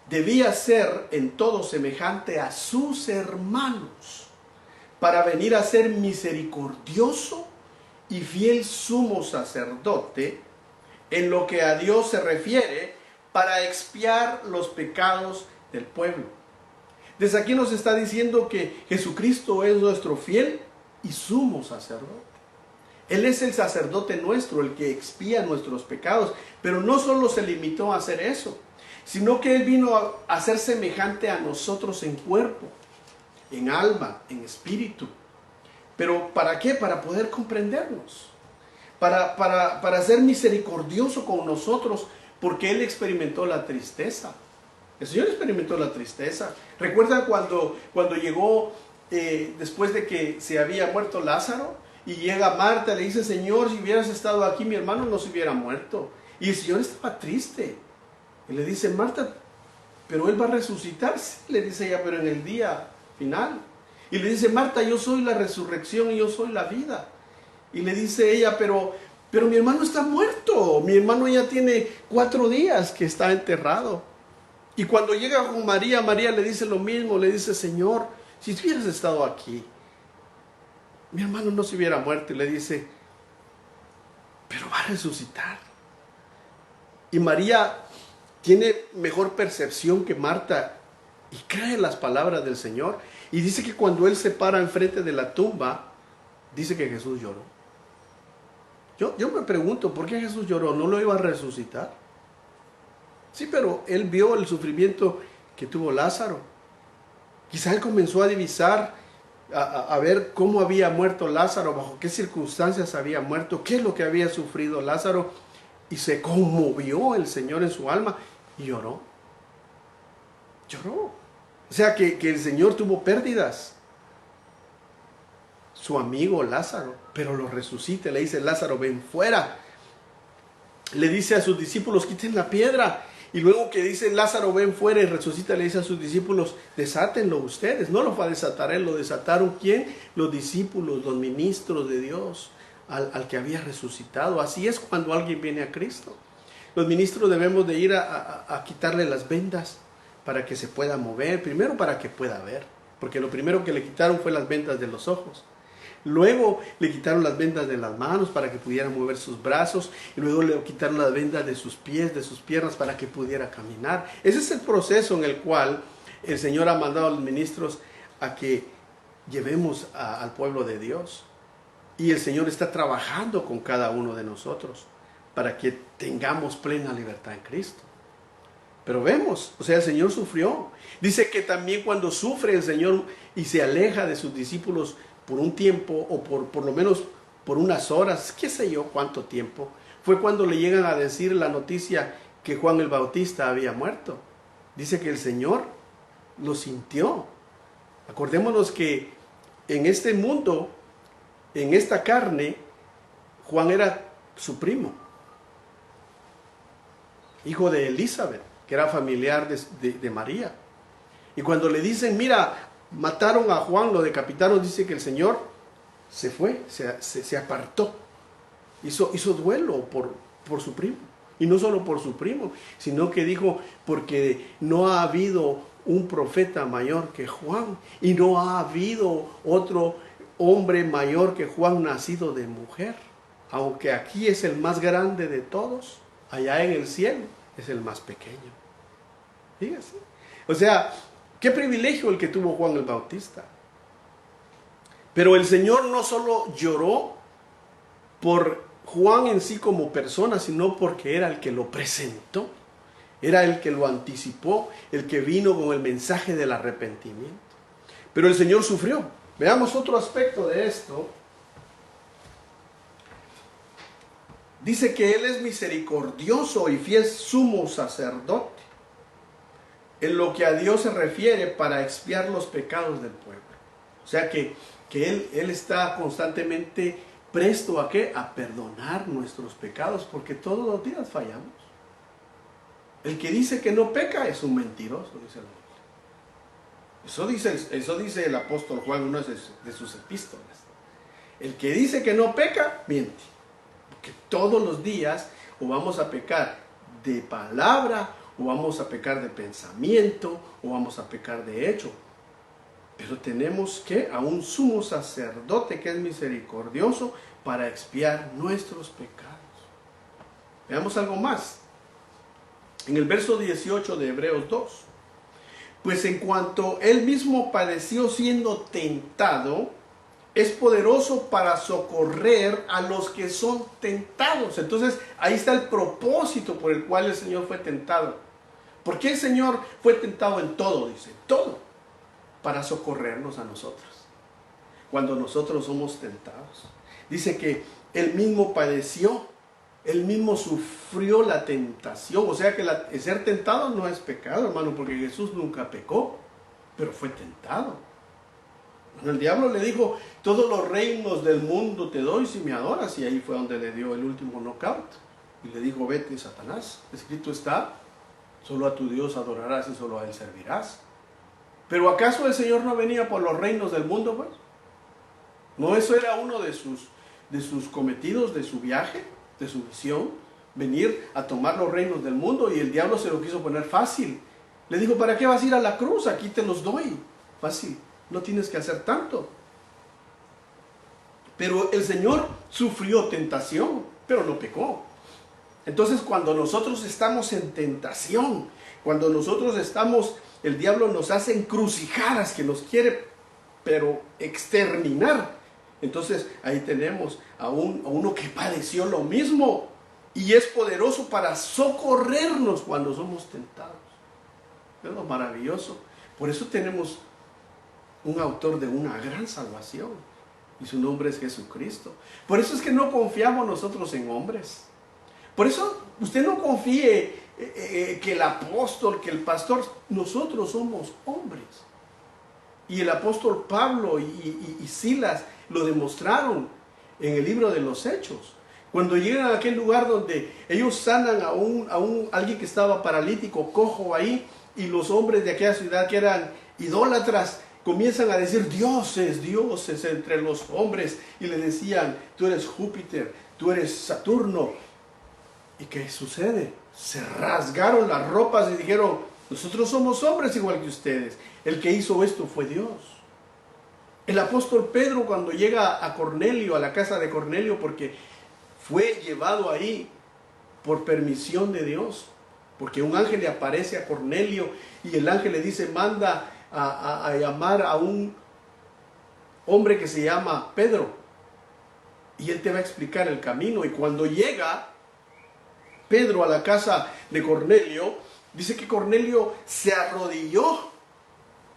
debía ser en todo semejante a sus hermanos, para venir a ser misericordioso y fiel sumo sacerdote en lo que a Dios se refiere, para expiar los pecados del pueblo. Desde aquí nos está diciendo que Jesucristo es nuestro fiel y sumo sacerdote. Él es el sacerdote nuestro, el que expía nuestros pecados, pero no solo se limitó a hacer eso, sino que Él vino a ser semejante a nosotros en cuerpo, en alma, en espíritu. ¿Pero para qué? Para poder comprendernos, para ser misericordioso con nosotros, porque Él experimentó la tristeza. El Señor experimentó la tristeza. ¿Recuerdan cuando llegó después de que se había muerto Lázaro? Y llega Marta, le dice, Señor, si hubieras estado aquí, mi hermano no se hubiera muerto. Y el Señor estaba triste. Y le dice, Marta, pero Él va a resucitar. Sí, le dice ella, pero en el día final. Y le dice, Marta, yo soy la resurrección y yo soy la vida. Y le dice ella, pero mi hermano está muerto. Mi hermano ya tiene 4 días que está enterrado. Y cuando llega con María, María le dice lo mismo. Le dice, Señor, si hubieras estado aquí, mi hermano no se hubiera muerto. Y le dice, pero va a resucitar. Y María tiene mejor percepción que Marta y cree las palabras del Señor. Y dice que cuando Él se para enfrente de la tumba, dice que Jesús lloró. Yo me pregunto, ¿por qué Jesús lloró? ¿No lo iba a resucitar? Sí, pero Él vio el sufrimiento que tuvo Lázaro. Quizá Él comenzó a divisar, a ver cómo había muerto Lázaro, bajo qué circunstancias había muerto, qué es lo que había sufrido Lázaro. Y se conmovió el Señor en su alma y lloró. Lloró. O sea que el Señor tuvo pérdidas. Su amigo Lázaro, pero lo resucita, le dice, Lázaro, ven fuera. Le dice a sus discípulos, quiten la piedra. Y luego que dice, Lázaro, ven fuera, y resucita, le dice a sus discípulos, desátenlo ustedes. No lo va a desatar Él, lo desataron. ¿Quién? Los discípulos, los ministros de Dios, al que había resucitado. Así es cuando alguien viene a Cristo. Los ministros debemos de ir a quitarle las vendas para que se pueda mover, primero para que pueda ver, porque lo primero que le quitaron fue las vendas de los ojos. Luego le quitaron las vendas de las manos para que pudiera mover sus brazos, y luego le quitaron las vendas de sus pies, de sus piernas, para que pudiera caminar. Ese es el proceso en el cual el Señor ha mandado a los ministros a que llevemos al pueblo de Dios. Y el Señor está trabajando con cada uno de nosotros para que tengamos plena libertad en Cristo. Pero vemos, o sea, el Señor sufrió. Dice que también cuando sufre el Señor y se aleja de sus discípulos por un tiempo, o por lo menos por unas horas, qué sé yo cuánto tiempo, fue cuando le llegan a decir la noticia que Juan el Bautista había muerto. Dice que el Señor lo sintió. Acordémonos que en este mundo, en esta carne, Juan era su primo, hijo de Elizabeth, que era familiar de María. Y cuando le dicen, mira, mataron a Juan, lo decapitaron, dice que el Señor se fue, se apartó. hizo duelo por su primo. Y no solo por su primo, sino que dijo, porque no ha habido un profeta mayor que Juan, y no ha habido otro hombre mayor que Juan nacido de mujer. Aunque aquí es el más grande de todos, allá en el cielo es el más pequeño. Fíjese. O sea, qué privilegio el que tuvo Juan el Bautista. Pero el Señor no solo lloró por Juan en sí como persona, sino porque era el que lo presentó, era el que lo anticipó, el que vino con el mensaje del arrepentimiento. Pero el Señor sufrió. Veamos otro aspecto de esto. Dice que Él es misericordioso y fiel sumo sacerdote en lo que a Dios se refiere para expiar los pecados del pueblo. O sea que Él está constantemente presto ¿a qué? A perdonar nuestros pecados, porque todos los días fallamos. El que dice que no peca es un mentiroso, dice la Biblia. Eso dice el apóstol Juan en una de sus epístolas. El que dice que no peca, miente. Porque todos los días o vamos a pecar de palabra, o vamos a pecar de pensamiento, o vamos a pecar de hecho. Pero tenemos que a un sumo sacerdote que es misericordioso para expiar nuestros pecados. Veamos algo más. En el verso 18 de Hebreos 2. Pues en cuanto Él mismo padeció siendo tentado, es poderoso para socorrer a los que son tentados. Entonces ahí está el propósito por el cual el Señor fue tentado. ¿Por qué el Señor fue tentado en todo? Dice, todo. Para socorrernos a nosotros, cuando nosotros somos tentados. Dice que Él mismo padeció, Él mismo sufrió la tentación. O sea que el ser tentado no es pecado, hermano, porque Jesús nunca pecó, pero fue tentado. El diablo le dijo, todos los reinos del mundo te doy si me adoras, y ahí fue donde le dio el último knockout. Y le dijo, vete, Satanás, escrito está, solo a tu Dios adorarás y solo a Él servirás. ¿Pero acaso el Señor no venía por los reinos del mundo, pues? ¿No eso era uno de sus cometidos, de su viaje, de su misión? Venir a tomar los reinos del mundo, y el diablo se lo quiso poner fácil. Le dijo, ¿para qué vas a ir a la cruz? Aquí te los doy. Fácil, no tienes que hacer tanto. Pero el Señor sufrió tentación, pero no pecó. Entonces cuando nosotros estamos en tentación, cuando nosotros estamos... El diablo nos hace encrucijadas que nos quiere, pero exterminar. Entonces ahí tenemos a uno que padeció lo mismo y es poderoso para socorrernos cuando somos tentados. Es lo maravilloso. Por eso tenemos un autor de una gran salvación y su nombre es Jesucristo. Por eso es que no confiamos nosotros en hombres. Por eso usted no confíe que el apóstol, que el pastor, nosotros somos hombres. Y el apóstol Pablo y Silas lo demostraron en el libro de los Hechos. Cuando llegan a aquel lugar donde ellos sanan a alguien que estaba paralítico, cojo ahí, y los hombres de aquella ciudad que eran idólatras comienzan a decir dioses entre los hombres, y le decían, tú eres Júpiter, tú eres Saturno. ¿Y qué sucede? Se rasgaron las ropas y dijeron, nosotros somos hombres igual que ustedes. El que hizo esto fue Dios. El apóstol Pedro, cuando llega a Cornelio, a la casa de Cornelio, porque fue llevado ahí por permisión de Dios, porque un ángel le aparece a Cornelio y el ángel le dice, manda a llamar a un hombre que se llama Pedro y él te va a explicar el camino. Y cuando llega Pedro a la casa de Cornelio, dice que Cornelio se arrodilló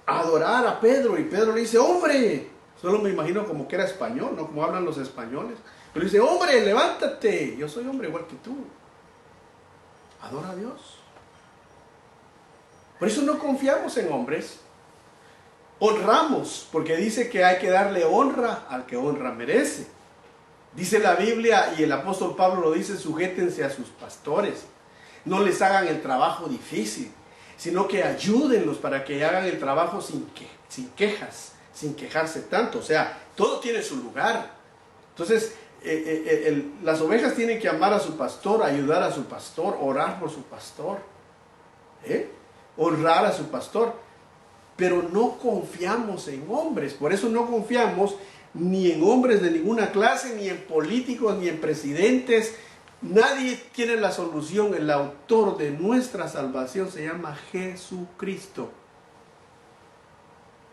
a adorar a Pedro, y Pedro le dice, hombre, solo me imagino como que era español, no como hablan los españoles, pero dice, hombre, levántate, yo soy hombre igual que tú, adora a Dios. Por eso no confiamos en hombres, honramos, porque dice que hay que darle honra al que honra merece. Dice la Biblia, y el apóstol Pablo lo dice, sujétense a sus pastores. No les hagan el trabajo difícil, sino que ayúdenlos para que hagan el trabajo sin quejas, sin quejarse tanto. O sea, todo tiene su lugar. Entonces, las ovejas tienen que amar a su pastor, ayudar a su pastor, orar por su pastor, honrar a su pastor, pero no confiamos en hombres. Por eso no confiamos ni en hombres de ninguna clase, ni en políticos, ni en presidentes. Nadie tiene la solución. El autor de nuestra salvación se llama Jesucristo,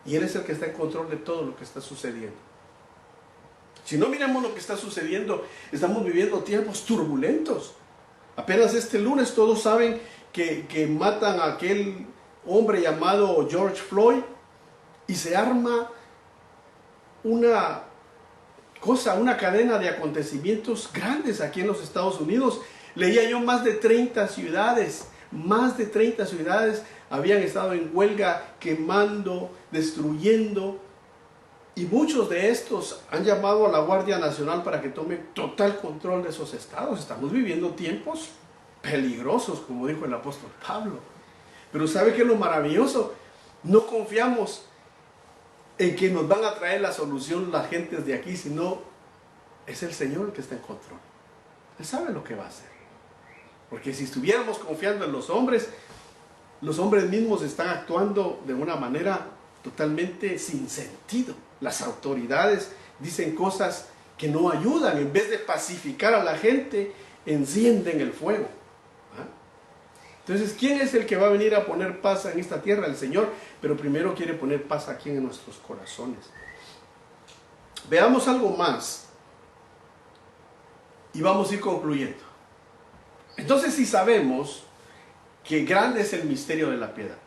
y Él es el que está en control de todo lo que está sucediendo. Si no miramos lo que está sucediendo, estamos viviendo tiempos turbulentos. Apenas este lunes todos saben que matan a aquel hombre llamado George Floyd, y se arma una cadena de acontecimientos grandes aquí en los Estados Unidos. Leía yo más de 30 ciudades habían estado en huelga, quemando, destruyendo. Y muchos de estos han llamado a la Guardia Nacional para que tome total control de esos estados. Estamos viviendo tiempos peligrosos, como dijo el apóstol Pablo. Pero ¿sabe qué es lo maravilloso? No confiamos en que nos van a traer la solución las gentes de aquí, sino es el Señor el que está en control. Él sabe lo que va a hacer. Porque si estuviéramos confiando en los hombres mismos están actuando de una manera totalmente sin sentido. Las autoridades dicen cosas que no ayudan. En vez de pacificar a la gente, encienden el fuego. Entonces, ¿quién es el que va a venir a poner paz en esta tierra? El Señor. Pero primero quiere poner paz aquí en nuestros corazones. Veamos algo más y vamos a ir concluyendo. Entonces, si sabemos que grande es el misterio de la piedad,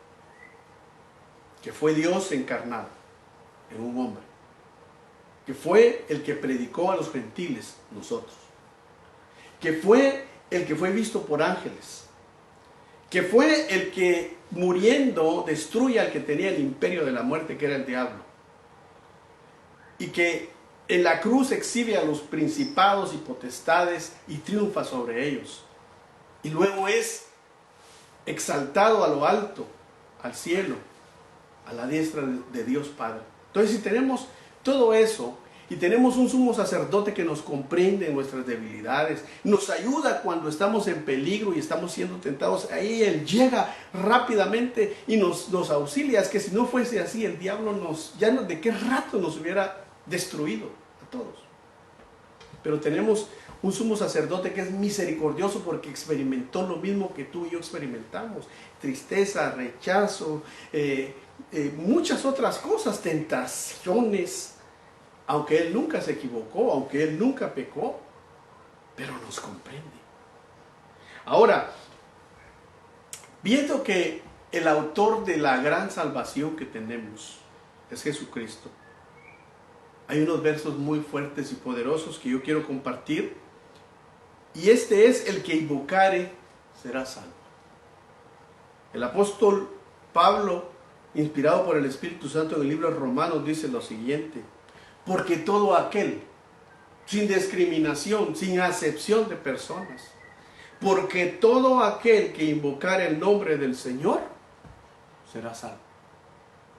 que fue Dios encarnado en un hombre, que fue el que predicó a los gentiles, nosotros, que fue el que fue visto por ángeles, que fue el que muriendo destruye al que tenía el imperio de la muerte, que era el diablo, y que en la cruz exhibe a los principados y potestades y triunfa sobre ellos, y luego es exaltado a lo alto, al cielo, a la diestra de Dios Padre. Entonces, si tenemos todo eso y tenemos un sumo sacerdote que nos comprende en nuestras debilidades, nos ayuda cuando estamos en peligro y estamos siendo tentados, ahí Él llega rápidamente y nos auxilia. Es que si no fuese así, el diablo de qué rato nos hubiera destruido a todos. Pero tenemos un sumo sacerdote que es misericordioso porque experimentó lo mismo que tú y yo experimentamos: tristeza, rechazo, muchas otras cosas, tentaciones. Aunque Él nunca se equivocó, aunque Él nunca pecó, pero nos comprende. Ahora, viendo que el autor de la gran salvación que tenemos es Jesucristo, hay unos versos muy fuertes y poderosos que yo quiero compartir. Y este es: el que invocare será salvo. El apóstol Pablo, inspirado por el Espíritu Santo en el libro de Romanos, dice lo siguiente: porque todo aquel, sin discriminación, sin acepción de personas, porque todo aquel que invocare el nombre del Señor será salvo.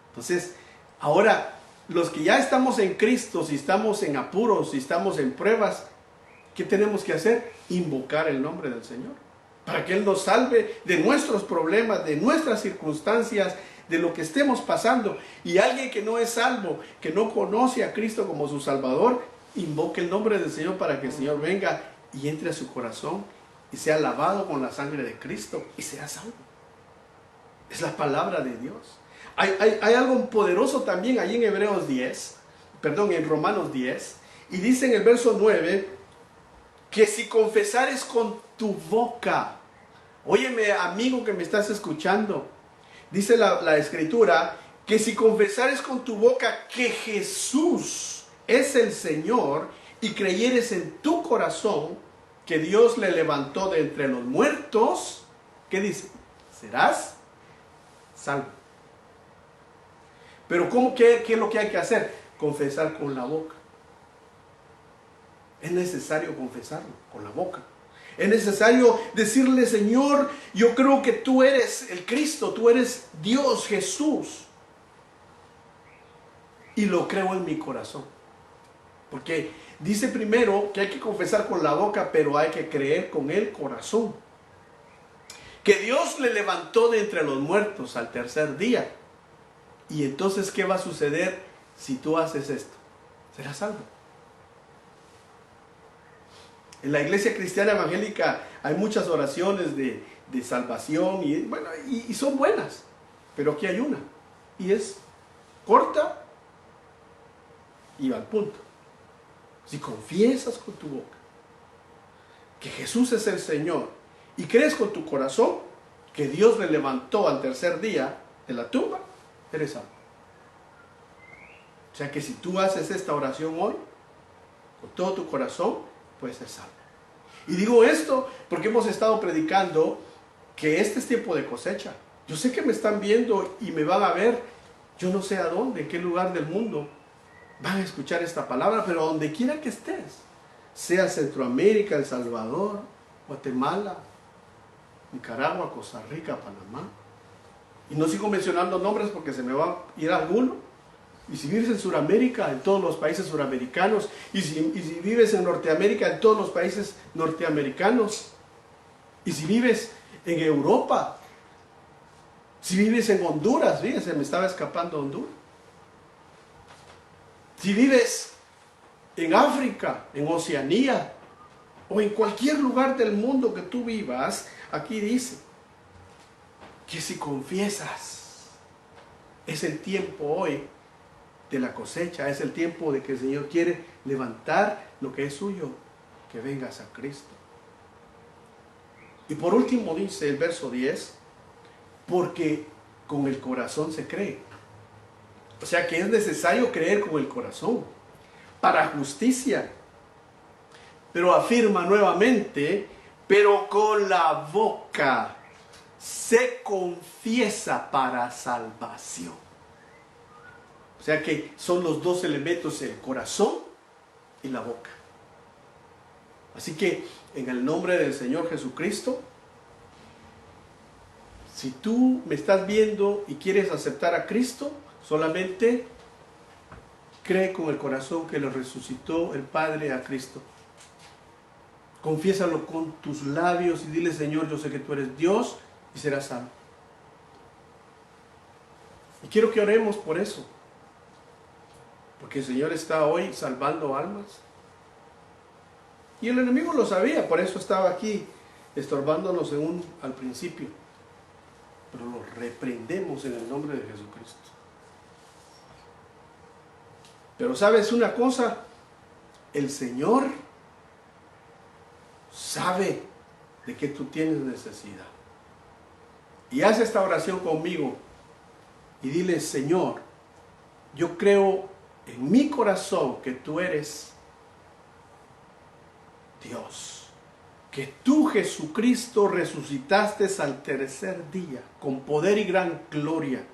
Entonces, ahora, los que ya estamos en Cristo, si estamos en apuros, si estamos en pruebas, ¿qué tenemos que hacer? Invocar el nombre del Señor, para que Él nos salve de nuestros problemas, de nuestras circunstancias, de lo que estemos pasando. Y alguien que no es salvo, que no conoce a Cristo como su Salvador, invoque el nombre del Señor para que el Señor venga y entre a su corazón y sea lavado con la sangre de Cristo y sea salvo. Es la palabra de Dios. Hay algo poderoso también ahí en en Romanos 10, y dice en el verso 9, que si confesares con tu boca, óyeme amigo que me estás escuchando, dice la Escritura, que si confesares con tu boca que Jesús es el Señor y creyeres en tu corazón que Dios le levantó de entre los muertos, ¿qué dice? Serás salvo. Pero ¿qué es lo que hay que hacer? Confesar con la boca. Es necesario confesarlo con la boca. Es necesario decirle: Señor, yo creo que tú eres el Cristo, tú eres Dios, Jesús. Y lo creo en mi corazón. Porque Dice primero que hay que confesar con la boca, pero hay que creer con el corazón. Que Dios le levantó de entre los muertos al tercer día. Y entonces, ¿qué va a suceder si tú haces esto? Serás salvo. En la iglesia cristiana evangélica hay muchas oraciones de salvación y son buenas. Pero aquí hay una. Y es corta y va al punto. Si confiesas con tu boca que Jesús es el Señor y crees con tu corazón que Dios le levantó al tercer día de la tumba, eres salvo. O sea que si tú haces esta oración hoy, con todo tu corazón, puedes ser salvo. Y digo esto porque hemos estado predicando que este es tiempo de cosecha. Yo sé que me están viendo y me van a ver, yo no sé a dónde, en qué lugar del mundo van a escuchar esta palabra, pero donde quiera que estés, sea Centroamérica, El Salvador, Guatemala, Nicaragua, Costa Rica, Panamá. Y no sigo mencionando nombres porque se me va a ir alguno. Y si vives en Sudamérica, en todos los países suramericanos, y si vives en Norteamérica, en todos los países norteamericanos, y si vives en Europa, si vives en Honduras, fíjense, me estaba escapando Honduras. Si vives en África, en Oceanía, o en cualquier lugar del mundo que tú vivas, aquí dice que si confiesas, es el tiempo hoy de la cosecha, es el tiempo de que el Señor quiere levantar lo que es suyo, que vengas a Cristo. Y por último dice el verso 10, porque con el corazón se cree. O sea que es necesario creer con el corazón para justicia. Pero afirma nuevamente, pero con la boca se confiesa para salvación. O sea que son los dos elementos, el corazón y la boca. Así que en el nombre del Señor Jesucristo, si tú me estás viendo y quieres aceptar a Cristo, solamente cree con el corazón que le resucitó el Padre a Cristo. Confiésalo con tus labios y dile: Señor, yo sé que tú eres Dios, y serás salvo. Y quiero que oremos por eso, porque el Señor está hoy salvando almas. Y el enemigo lo sabía, por eso estaba aquí estorbándonos al principio. Pero lo reprendemos en el nombre de Jesucristo. Pero ¿sabes una cosa? El Señor sabe de que tú tienes necesidad. Y haz esta oración conmigo y dile: Señor, yo creo en mi corazón que tú eres Dios, que tú, Jesucristo, resucitaste al tercer día con poder y gran gloria,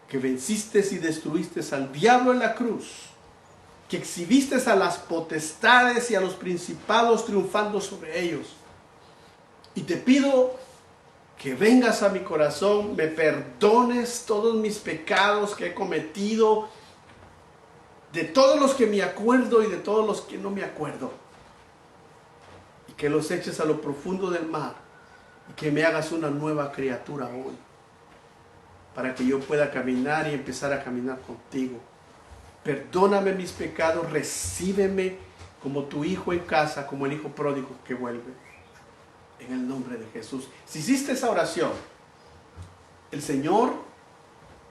que venciste y destruiste al diablo en la cruz, que exhibiste a las potestades y a los principados triunfando sobre ellos. Y te pido que vengas a mi corazón, me perdones todos mis pecados que he cometido, de todos los que me acuerdo y de todos los que no me acuerdo, y que los eches a lo profundo del mar, y que me hagas una nueva criatura hoy, para que yo pueda caminar y empezar a caminar contigo. Perdóname mis pecados, recíbeme como tu hijo en casa, como el hijo pródigo que vuelve. En el nombre de Jesús. Si hiciste esa oración, el Señor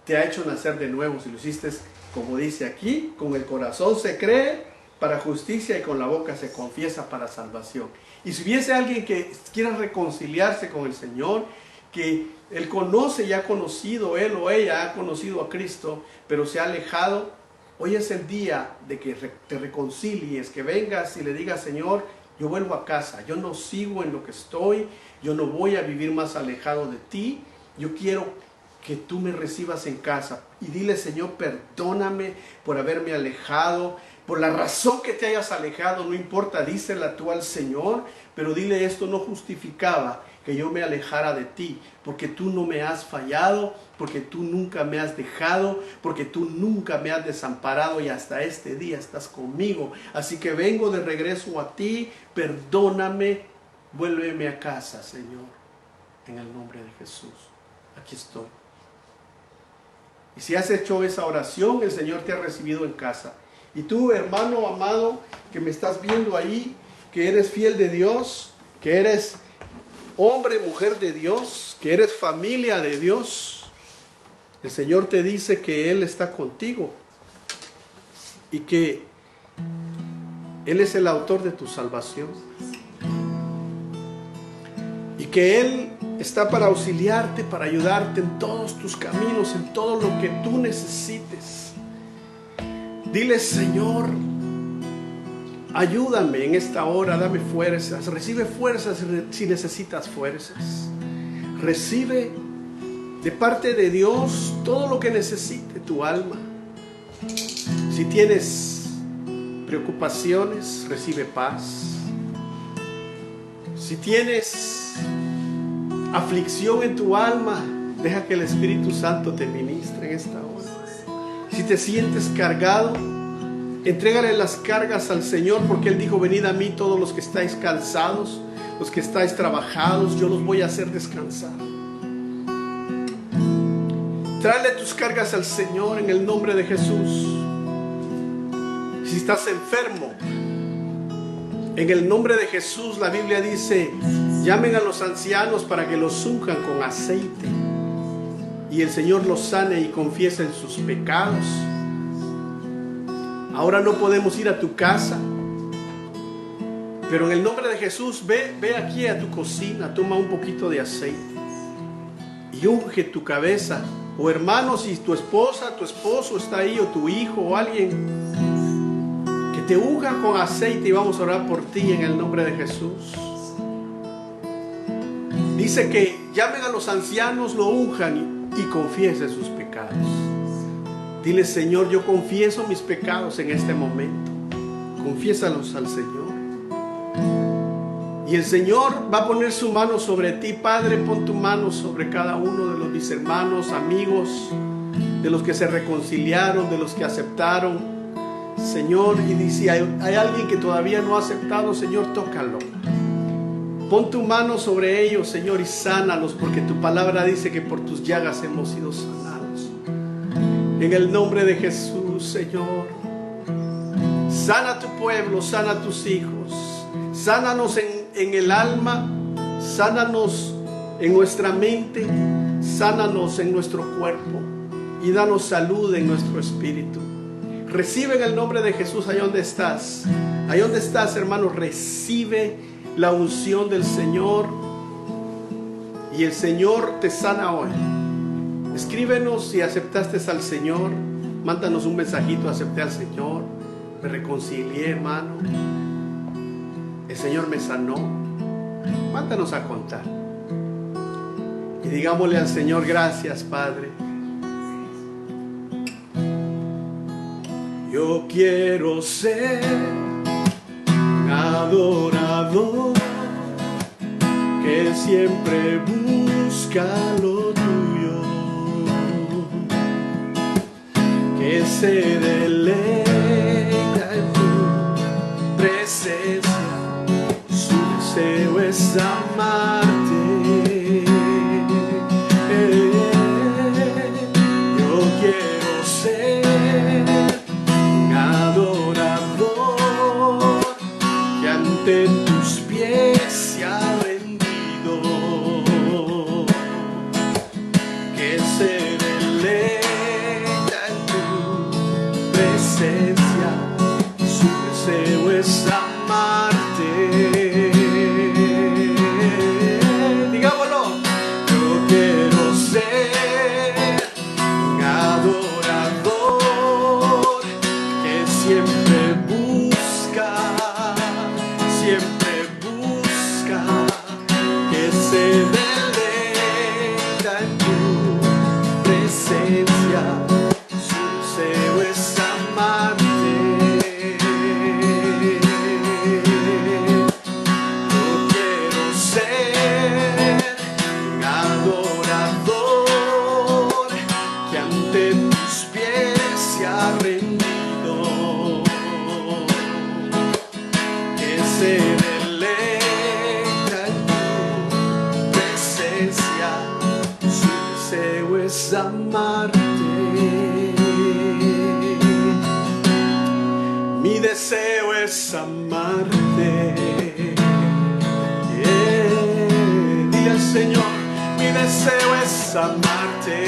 te ha hecho nacer de nuevo. Si lo hiciste, como dice aquí, con el corazón se cree para justicia y con la boca se confiesa para salvación. Y si hubiese alguien que quiera reconciliarse con el Señor, que él conoce y ha conocido, él o ella ha conocido a Cristo, pero se ha alejado, hoy es el día de que te reconcilies, que vengas y le digas: Señor, yo vuelvo a casa, yo no sigo en lo que estoy, yo no voy a vivir más alejado de ti, yo quiero que tú me recibas en casa. Y dile: Señor, perdóname por haberme alejado, por la razón que te hayas alejado, no importa, dísela tú al Señor, pero dile: esto no justificaba que yo me alejara de ti, porque tú no me has fallado, porque tú nunca me has dejado, porque tú nunca me has desamparado y hasta este día estás conmigo. Así que vengo de regreso a ti, perdóname, vuélveme a casa, Señor, en el nombre de Jesús. Aquí estoy. Y si has hecho esa oración, el Señor te ha recibido en casa. Y tú, hermano amado, que me estás viendo ahí, que eres fiel de Dios, que eres hombre, mujer de Dios, que eres familia de Dios, el Señor te dice que Él está contigo y que Él es el autor de tu salvación y que Él está para auxiliarte, para ayudarte en todos tus caminos, en todo lo que tú necesites. Dile: Señor, ayúdame en esta hora, dame fuerzas. Recibe fuerzas si necesitas fuerzas. Recibe de parte de Dios todo lo que necesite tu alma. Si tienes preocupaciones, recibe paz. Si tienes aflicción en tu alma, deja que el Espíritu Santo te ministre en esta hora. Si te sientes cargado, entrégale las cargas al Señor, porque Él dijo: venid a mí todos los que estáis cansados, los que estáis trabajados, yo los voy a hacer descansar. Tráele tus cargas al Señor en el nombre de Jesús. Si estás enfermo, en el nombre de Jesús, la Biblia dice: llamen a los ancianos para que los unjan con aceite y el Señor los sane y confiesen sus pecados. Ahora no podemos ir a tu casa, pero en el nombre de Jesús, ve aquí a tu cocina, toma un poquito de aceite y unge tu cabeza. O hermanos, si tu esposa, tu esposo está ahí, o tu hijo, o alguien, que te unja con aceite, y vamos a orar por ti en el nombre de Jesús. Dice que llamen a los ancianos, lo unjan y confiesen sus pecados. Dile: Señor, yo confieso mis pecados en este momento. Confiésalos al Señor. Y el Señor va a poner su mano sobre ti. Padre, pon tu mano sobre cada uno de mis hermanos, amigos, de los que se reconciliaron, de los que aceptaron, Señor. Y si hay alguien que todavía no ha aceptado, Señor, tócalo. Pon tu mano sobre ellos, Señor, y sánalos, porque tu palabra dice que por tus llagas hemos sido sanados. En el nombre de Jesús, Señor, sana a tu pueblo, sana a tus hijos. Sánanos en el alma, sánanos en nuestra mente, sánanos en nuestro cuerpo y danos salud en nuestro espíritu. Recibe en el nombre de Jesús ahí donde estás. Ahí donde estás, hermano, recibe la unción del Señor y el Señor te sana hoy. Escríbenos si aceptaste al Señor. Mándanos un mensajito: acepté al Señor, me reconcilié, hermano, el Señor me sanó. Mándanos a contar y digámosle al Señor: gracias, Padre. Yo quiero ser un adorador que siempre busca lo tuyo, que se deleita en tu presencia. Su deseo es amarte. Yo quiero ser un adorador que ante tus pies se ha rendido, que se deleita en tu presencia. Su deseo es amarte. amarte. Mi deseo es amarte. Dile al Señor, mi deseo es amarte.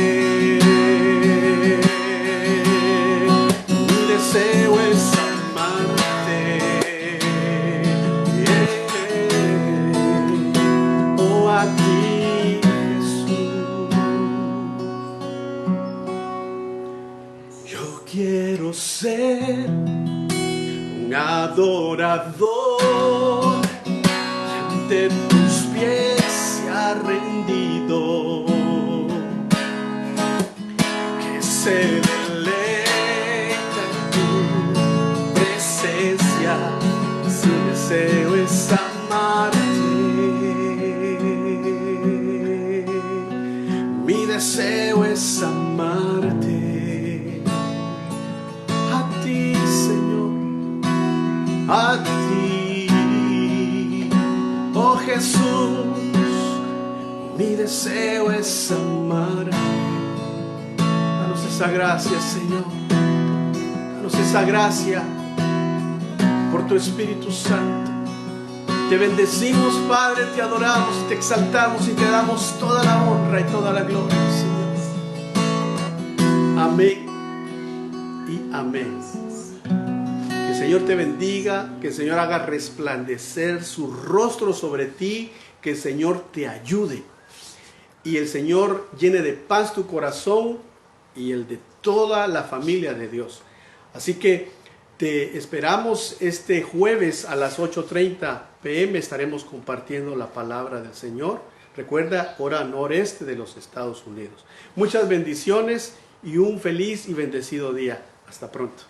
Mi deseo es amarte. Oh, a ti, Jesús. Yo quiero ser un adorador ante tus pies se ha rendido, que se deleita en tu presencia. Si deseo es amarte, mi deseo es amarte. A ti, Señor, a ti, oh Jesús, mi deseo es amarte. Danos esa gracia, Señor. Danos esa gracia por tu Espíritu Santo. Te bendecimos, Padre, te adoramos, te exaltamos y te damos toda la honra y toda la gloria, Señor. Amén y amén. Que el Señor te bendiga, que el Señor haga resplandecer su rostro sobre ti, que el Señor te ayude y el Señor llene de paz tu corazón y el de toda la familia de Dios. Así que te esperamos este jueves a las 8:30 p.m. Estaremos compartiendo la palabra del Señor. Recuerda, hora noreste de los Estados Unidos. Muchas bendiciones y un feliz y bendecido día. Hasta pronto.